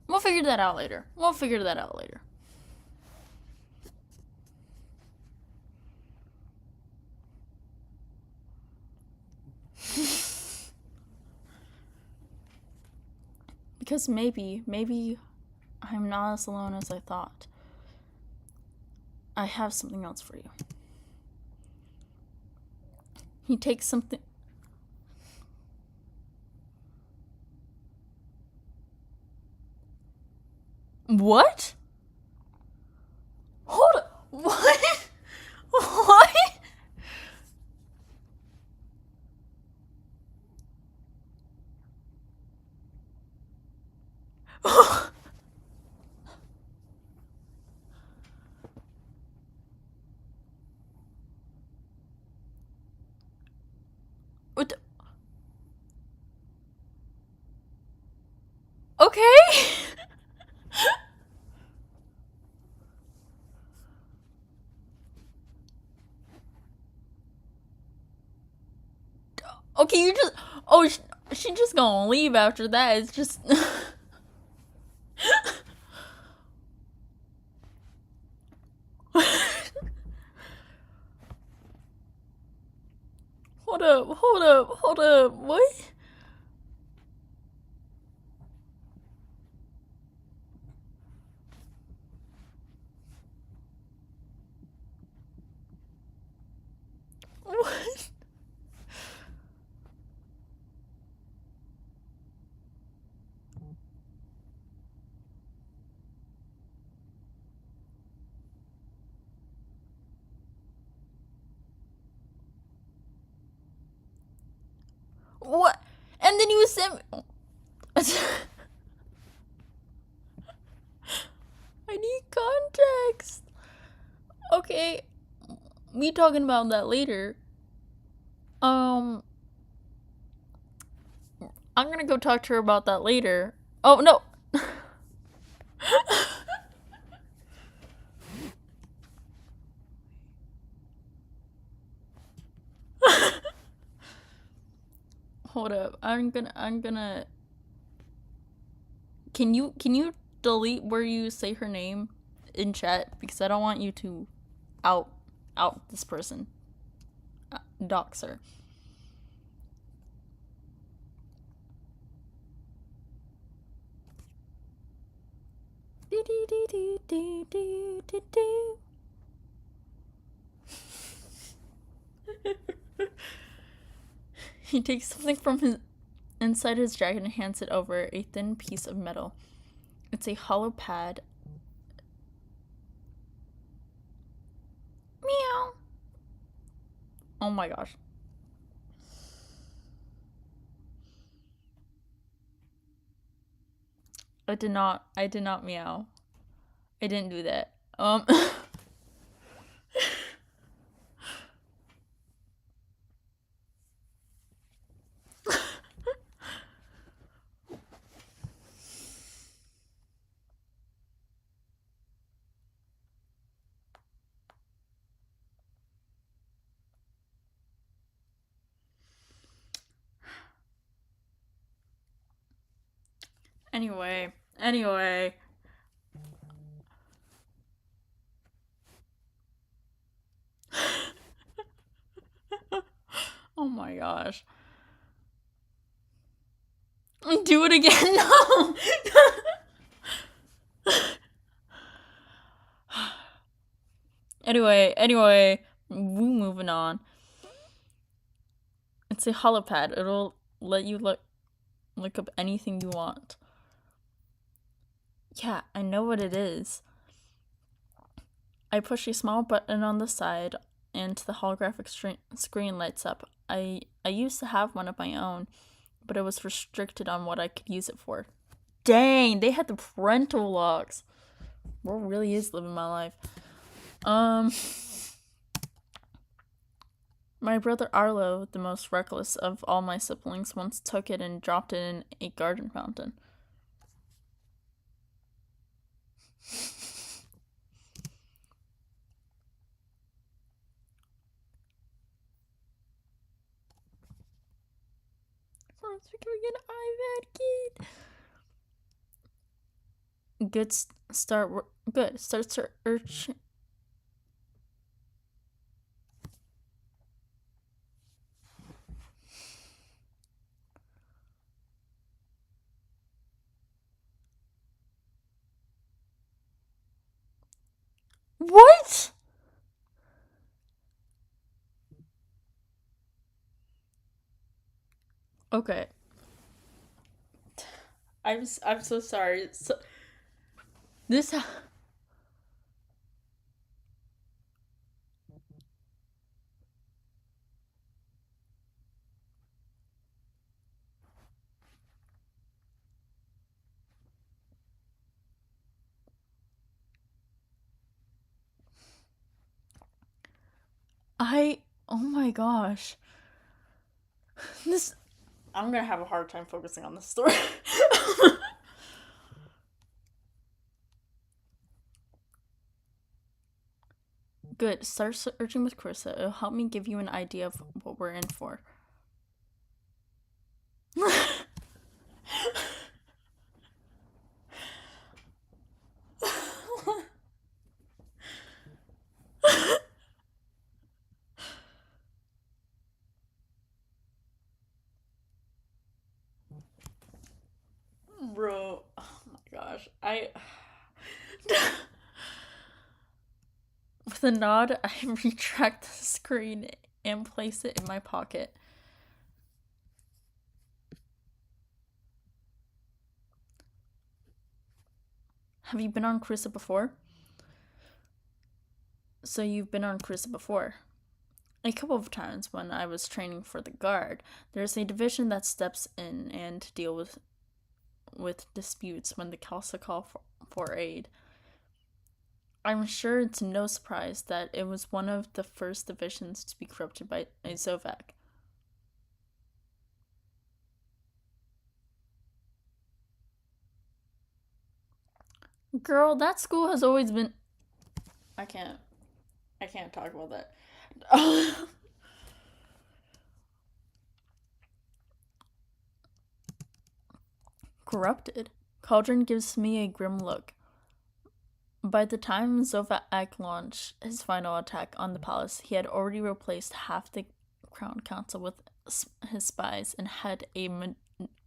A: We'll figure that out later. Because maybe I'm not as alone as I thought. I have something else for you. He takes something. What? Hold up. What? What? What the? Okay. Okay, you just. Oh, she just gonna leave after that. It's just. Hold up. What? What? What? And then you sent me. I context. Okay, me talking about that later. I'm gonna go talk to her about that later. Oh no. Hold up. I'm gonna can you delete where you say her name in chat, because I don't want you to out out this person. Dox her. Do do do do do do do do. He takes something from his inside his jacket and hands it over, a thin piece of metal. It's a hollow pad. Meow. Oh my gosh. I did not meow. I didn't do that. Anyway. Oh my gosh. Do it again. No. Anyway, we moving on. It's a hollow pad. It'll let you look up anything you want. Yeah, I know what it is. I push a small button on the side, and the holographic screen lights up. I used to have one of my own, but it was restricted on what I could use it for. Dang, they had the parental locks. World really is living my life. My brother Arlo, the most reckless of all my siblings, once took it and dropped it in a garden fountain. First, becoming an iPad kid. Good start. Good start search. What? Okay. I'm so sorry. This oh my gosh. This I'm gonna have a hard time focusing on this story. Good. Start searching with Carissa. It'll help me give you an idea of what we're in for. Bro, oh my gosh. With a nod, I retract the screen and place it in my pocket. Have you been on Carissa before? So you've been on Carissa before. A couple of times when I was training for the guard. There's a division that steps in and deal with disputes when the Kelsa call for aid. I'm sure it's no surprise that it was one of the first divisions to be corrupted by Zovak. Girl, that school has always been. I can't talk about that. Corrupted. Cauldron gives me a grim look. By the time Zovak launched his final attack on the palace, he had already replaced half the Crown Council with his spies and had a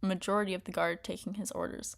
A: majority of the guard taking his orders.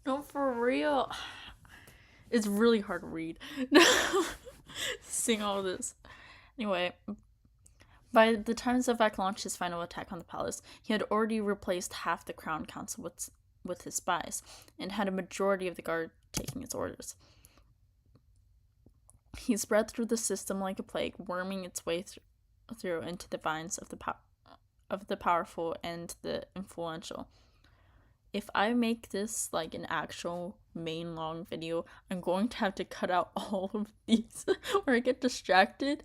A: No, for real. It's really hard to read. Seeing all this. Anyway, by the time Zevak launched his final attack on the palace, he had already replaced half the Crown Council with his spies, and had a majority of the guard taking his orders. He spread through the system like a plague, worming its way through into the vines of the powerful and the influential. If I make this like an actual main long video, I'm going to have to cut out all of these where I get distracted.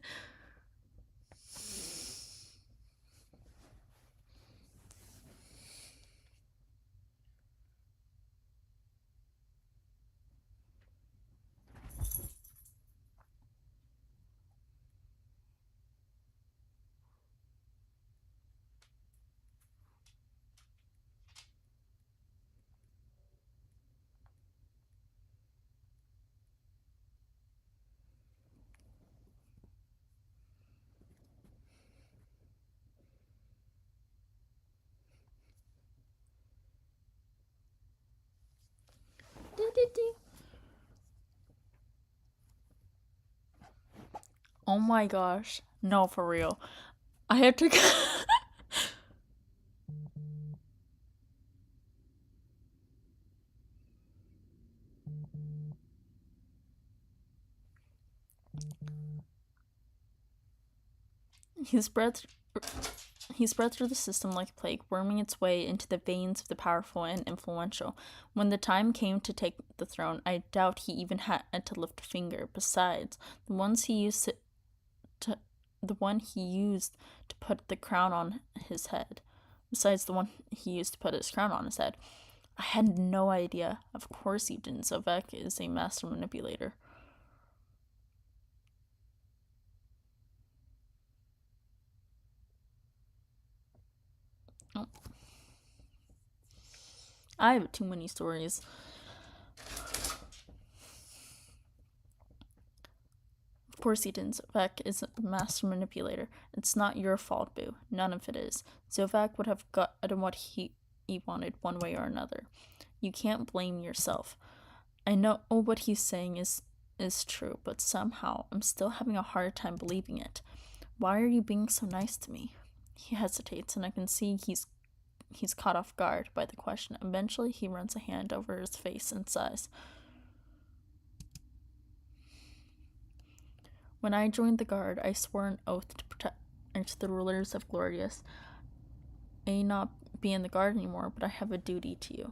A: Oh my gosh. No, for real. I have to. he spread. He spread through the system like a plague, worming its way into the veins of the powerful and influential. When the time came to take the throne, I doubt he even had to lift a finger. Besides, the one he used to put the crown on his head. I had no idea. Of course he didn't. Zovek is a master manipulator. Oh. I have too many stories. Of course he didn't. Zovek is a master manipulator. It's not your fault, Boo. None of it is. Zovek would have gotten what he wanted one way or another. You can't blame yourself. I know what he's saying is true, but somehow I'm still having a hard time believing it. Why are you being so nice to me? He hesitates, and I can see he's caught off guard by the question. Eventually, he runs a hand over his face and sighs. When I joined the guard, I swore an oath to protect the rulers of Glorious. I may not be in the guard anymore, but I have a duty to you.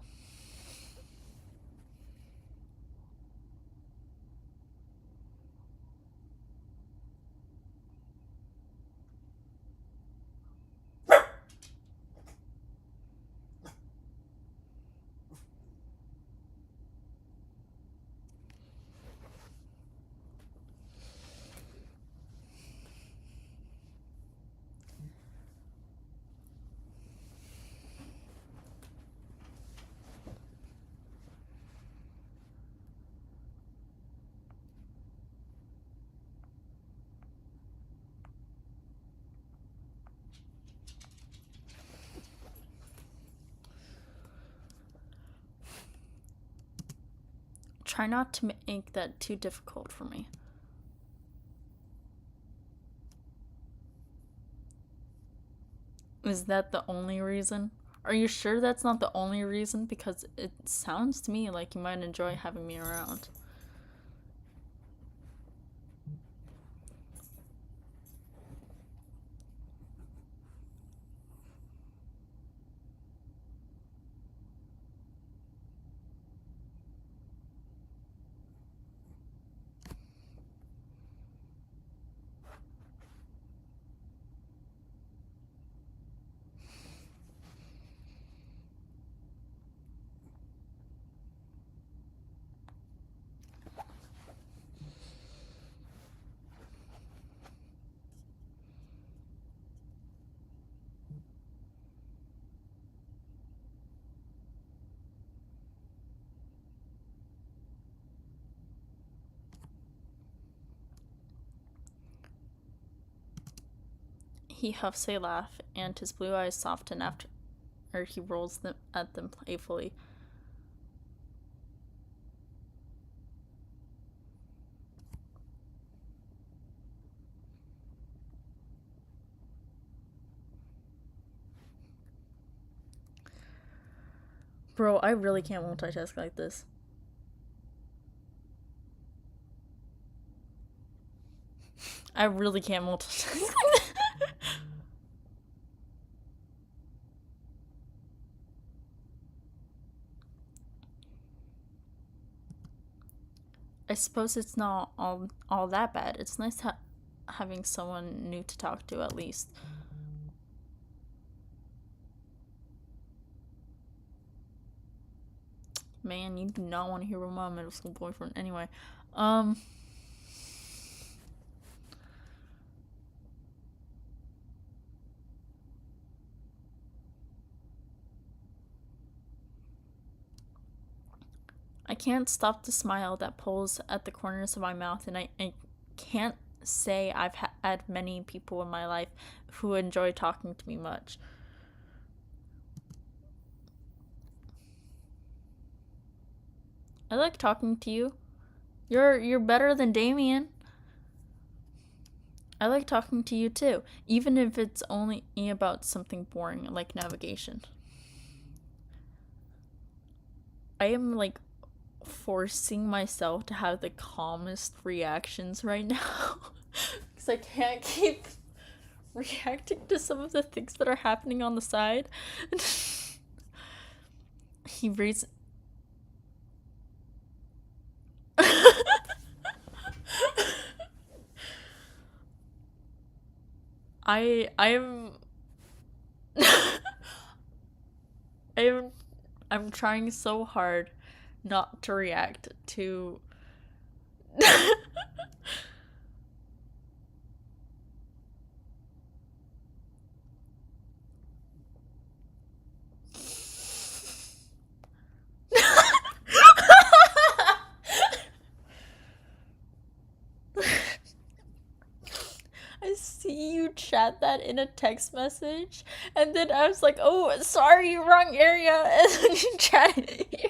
A: Try not to make that too difficult for me. Is that the only reason? Are you sure that's not the only reason? Because it sounds to me like you might enjoy having me around. He huffs a laugh, and his blue eyes soften after he rolls them at them playfully. Bro, I really can't multitask like this. I really can't multitask like this. I suppose it's not all that bad. It's nice having someone new to talk to at least. Man, you do not want to hear about my middle school boyfriend anyway. I can't stop the smile that pulls at the corners of my mouth, and I can't say I've had many people in my life who enjoy talking to me much. I like talking to you. You're better than Damien. I like talking to you too, even if it's only about something boring like navigation. I am like forcing myself to have the calmest reactions right now because I can't keep reacting to some of the things that are happening on the side. He raises. I'm I'm trying so hard not to react to I see you chat that in a text message, and then I was like, oh, sorry, wrong area, and then you chatted it here.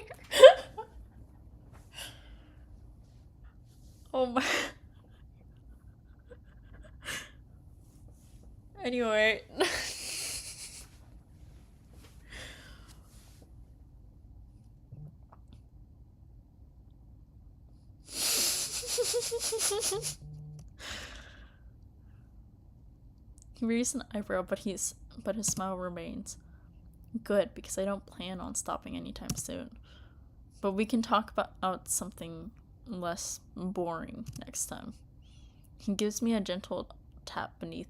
A: Oh my. Anyway. He raised an eyebrow, but his smile remains. Good, because I don't plan on stopping anytime soon. But we can talk about something less boring next time. He gives me a gentle tap beneath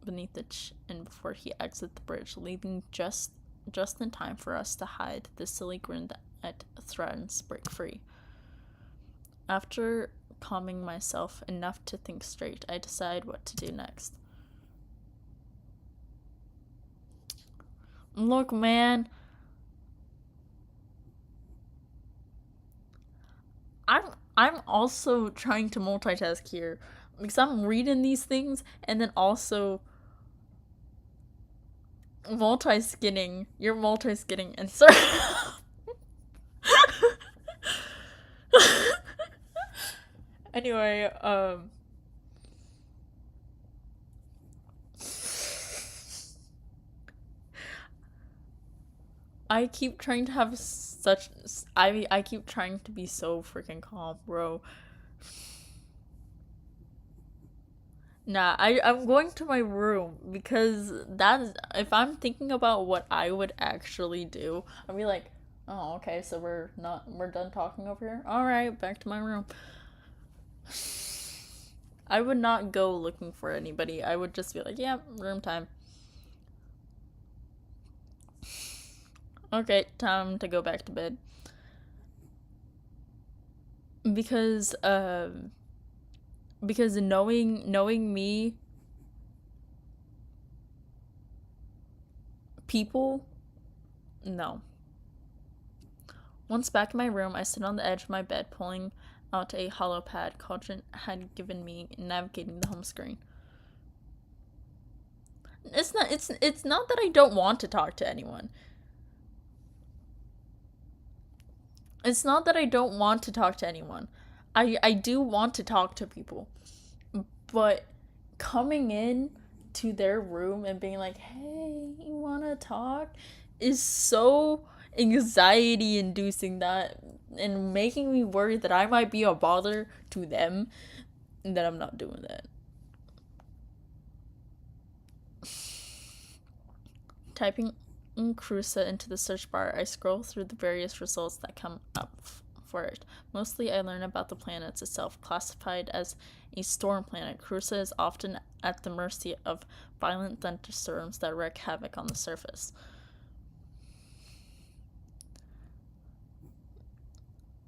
A: the chin before he exits the bridge, leaving just in time for us to hide the silly grin that threatens break free. After calming myself enough to think straight, I decide what to do next. Look, man. I'm also trying to multitask here because I'm reading these things and then also multi-skinning. You're multi-skinning and sorry. Anyway, I keep trying to have such. I keep trying to be so freaking calm, bro. Nah, I'm going to my room because that's if I'm thinking about what I would actually do, I'd be like, oh, okay, so we're done talking over here. All right, back to my room. I would not go looking for anybody. I would just be like, yeah, room time. Okay, time to go back to bed. Because because knowing me, people, no. Once back in my room, I sit on the edge of my bed, pulling out a hollow pad Cauldron had given me, navigating the home screen. It's not that I don't want to talk to anyone. It's not that I don't want to talk to anyone. I do want to talk to people. But coming in to their room and being like, "Hey, you want to talk?" is so anxiety inducing that and making me worry that I might be a bother to them and that I'm not doing that. Typing Cruza into the search bar, I scroll through the various results that come up for it. Mostly, I learn about the planets itself. Classified as a storm planet, Cruza is often at the mercy of violent thunderstorms that wreak havoc on the surface.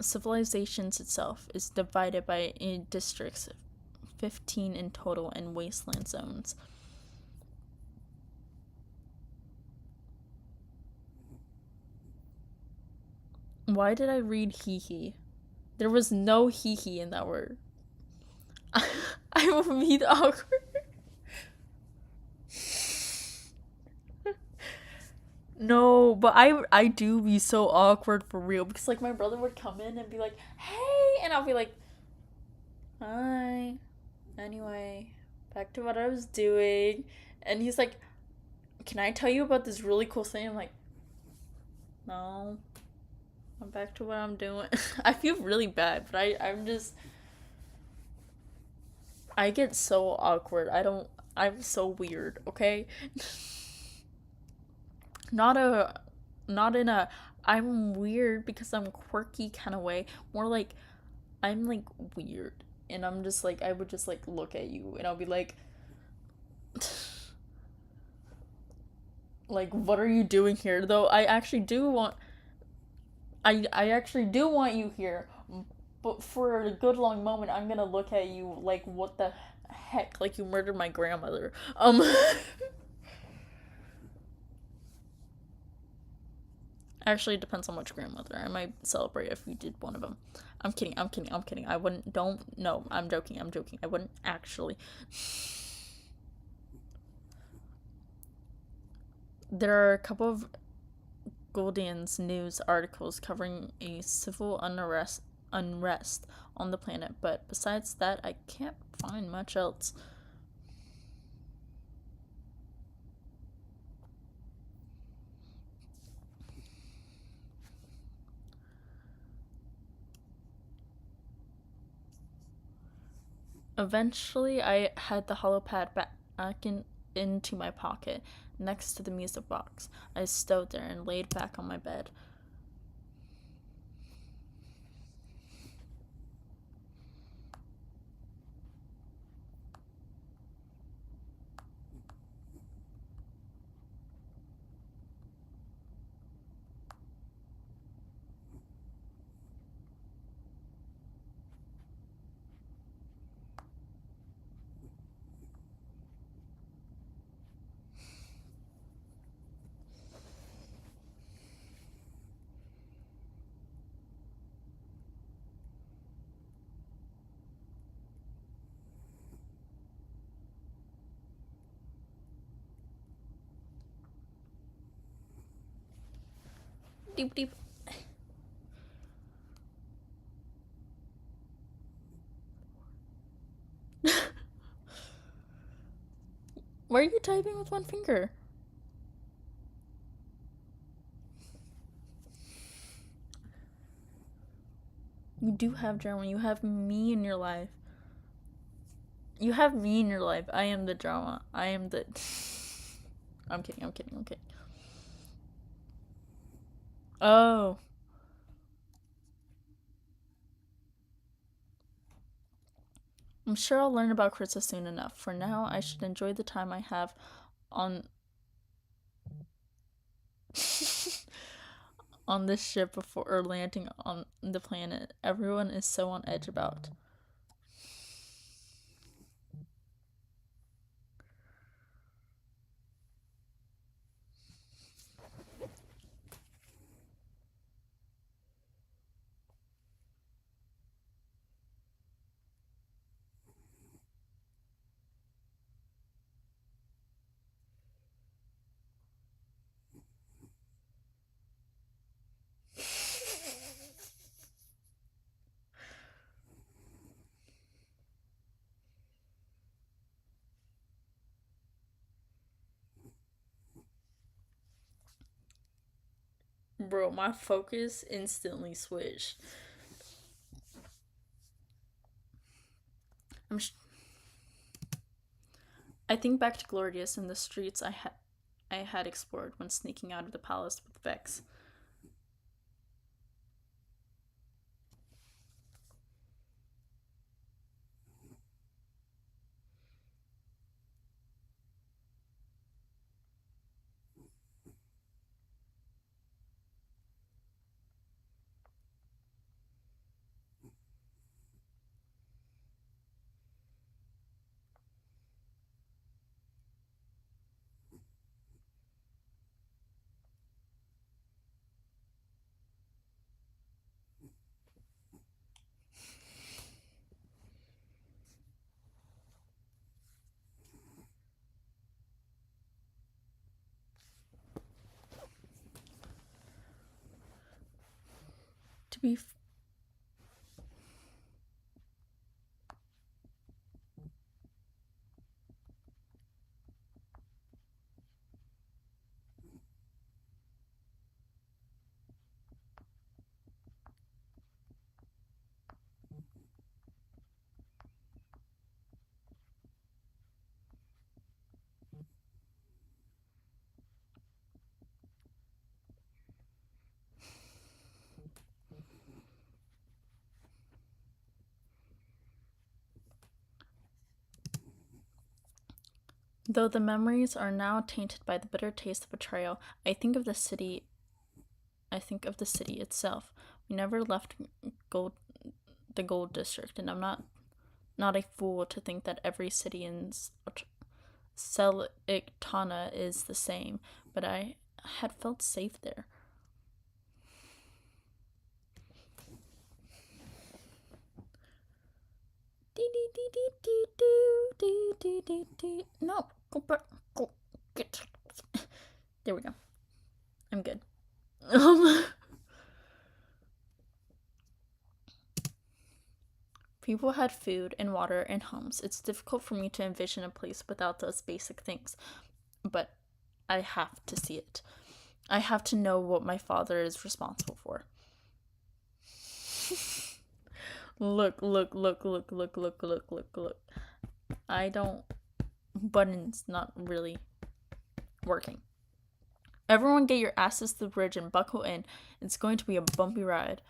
A: Civilizations itself is divided by districts, 15 in total, and wasteland zones. Why did I read hee hee? There was no hee hee in that word. I will be the awkward. No, but I do be so awkward for real because like my brother would come in and be like, "Hey," and I'll be like, "Hi." Anyway, back to what I was doing, and he's like, "Can I tell you about this really cool thing?" I'm like, "No." I'm back to what I'm doing. I feel really bad, but I'm just I get so awkward. I'm so weird, okay? Not a not in a I'm weird because I'm quirky kind of way. More like I'm like weird and I'm just like I would just like look at you and I'll be like what are you doing here? Though I actually do want you here. But for a good long moment I'm going to look at you like what the heck, like you murdered my grandmother. Actually, it depends on which grandmother. I might celebrate if you did one of them. I'm kidding. I'm kidding. I'm kidding. I wouldn't. Don't. No, I'm joking. I'm joking. I wouldn't actually. There are a couple of Guardian's news articles covering a civil unrest on the planet, but besides that, I can't find much else. Eventually, I had the holopad back into my pocket, next to the music box. I stowed there and laid back on my bed. Deep, deep. Why are you typing with one finger? You do have drama. You have me in your life. You have me in your life. I am the drama. I am the. I'm kidding. I'm kidding. I'm kidding. Oh. I'm sure I'll learn about Krista soon enough. For now, I should enjoy the time I have on on this ship before landing on the planet. Everyone is so on edge about. Bro, my focus instantly switched. I think back to Glorious and the streets I had explored when sneaking out of the palace with Vex. To be Though the memories are now tainted by the bitter taste of betrayal, I think of the city itself. We never left gold the gold district, and I'm not a fool to think that every city in Selictana is the same, but I had felt safe there. No, go back. Go get. There we go. I'm good. People had food and water and homes. It's difficult for me to envision a place without those basic things, but I have to see it. I have to know what my father is responsible for. Look, look, look, look, look, look, look, look, look. I don't. Button's not really working. Everyone get your asses to the bridge and buckle in. It's going to be a bumpy ride.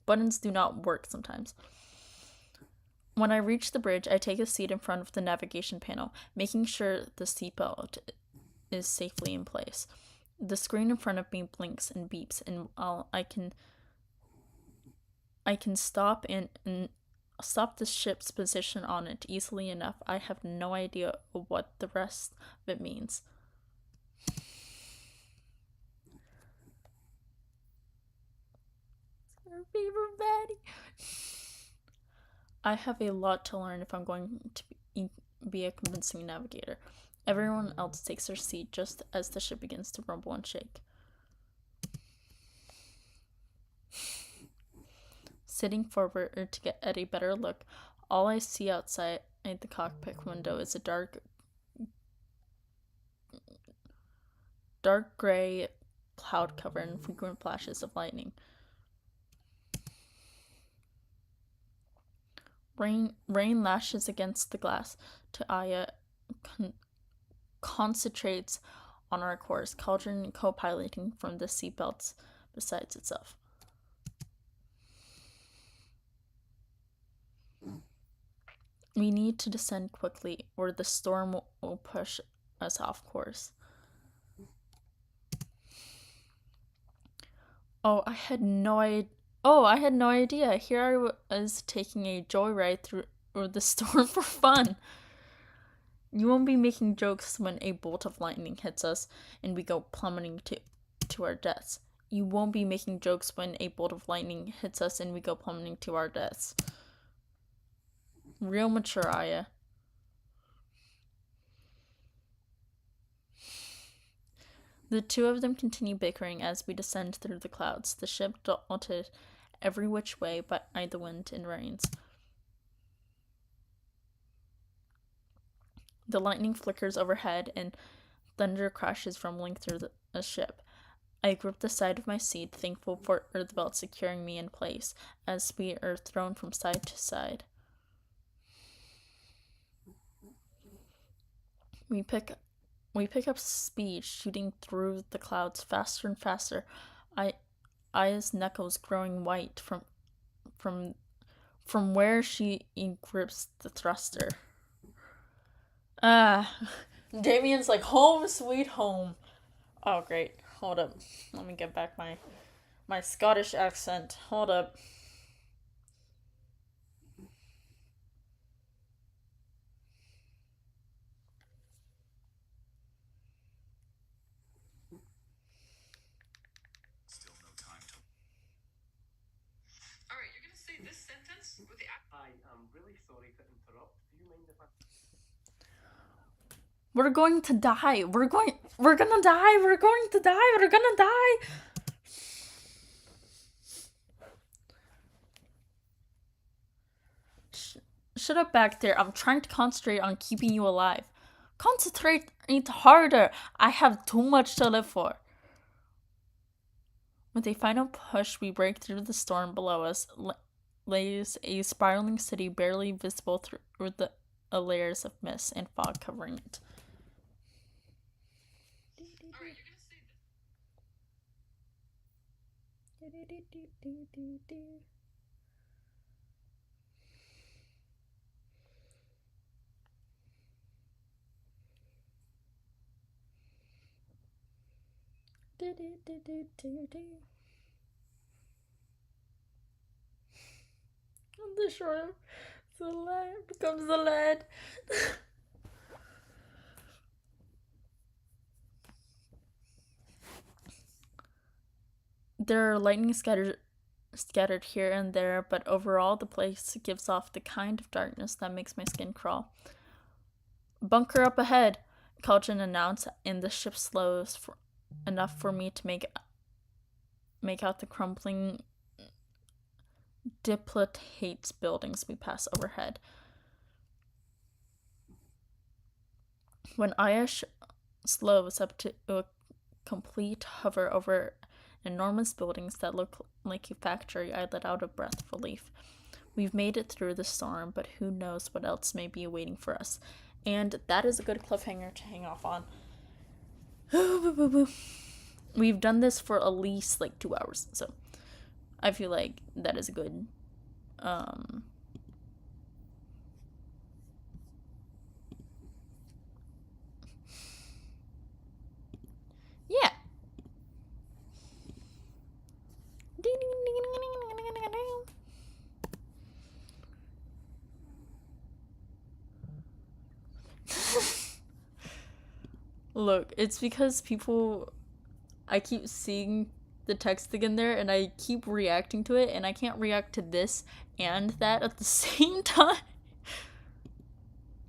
A: Buttons do not work sometimes. When I reach the bridge, I take a seat in front of the navigation panel, making sure the seatbelt is safely in place. The screen in front of me blinks and beeps, and I can stop and stop the ship's position on it easily enough. I have no idea what the rest of it means. I have a lot to learn if I'm going to be a convincing navigator. Everyone else takes their seat just as the ship begins to rumble and shake. Sitting forward to get at a better look, all I see outside the cockpit window is a dark gray cloud cover and frequent flashes of lightning. Rain lashes against the glass to Aya, concentrates on our course, Cauldron co-piloting from the seatbelts besides itself. We need to descend quickly, or the storm will push us off course. I had no idea. Here I was taking a joyride through the storm for fun. You won't be making jokes when a bolt of lightning hits us and we go plummeting to our deaths. You won't be making jokes when a bolt of lightning hits us and we go plummeting to our deaths. Real mature, Aya. The two of them continue bickering as we descend through the clouds. The ship jolted every which way by the wind and rains. The lightning flickers overhead and thunder crashes rumbling through the ship. I grip the side of my seat, thankful for the belt securing me in place as we are thrown from side to side. We pick up speed, shooting through the clouds faster and faster. Aya's knuckles growing white from where she grips the thruster. Damien's like, home sweet home. Oh, great. Hold up. Let me get back my Scottish accent. Hold up.
C: Still no time to. All right, you're gonna say this sentence with the.
B: Hi, I'm really sorry to interrupt. Do you mind if I...
A: We're going to die. We're gonna die. We're going to die. We're gonna die. Shut up back there. I'm trying to concentrate on keeping you alive. Concentrate harder. I have too much to live for. With a final push, we break through the storm below us. Lays a spiraling city barely visible through the layers of mist and fog covering it.
C: Alright, you're gonna say this.
A: On the shore, the land becomes the land. There are lightning scattered here and there, but overall the place gives off the kind of darkness that makes my skin crawl. Bunker up ahead, Cauldron announced, and the ship slows enough for me to make out the crumbling dilapidated buildings we pass overhead. When Aya slows up to a complete hover over enormous buildings that look like a factory, I let out a breath of relief. We've made it through the storm, but who knows what else may be waiting for us. And that is a good cliffhanger to hang off on. We've done this for at least 2 hours, so I feel like that is a good yeah. Look, it's because I keep seeing the text again there and I keep reacting to it, and I can't react to this and that at the same time.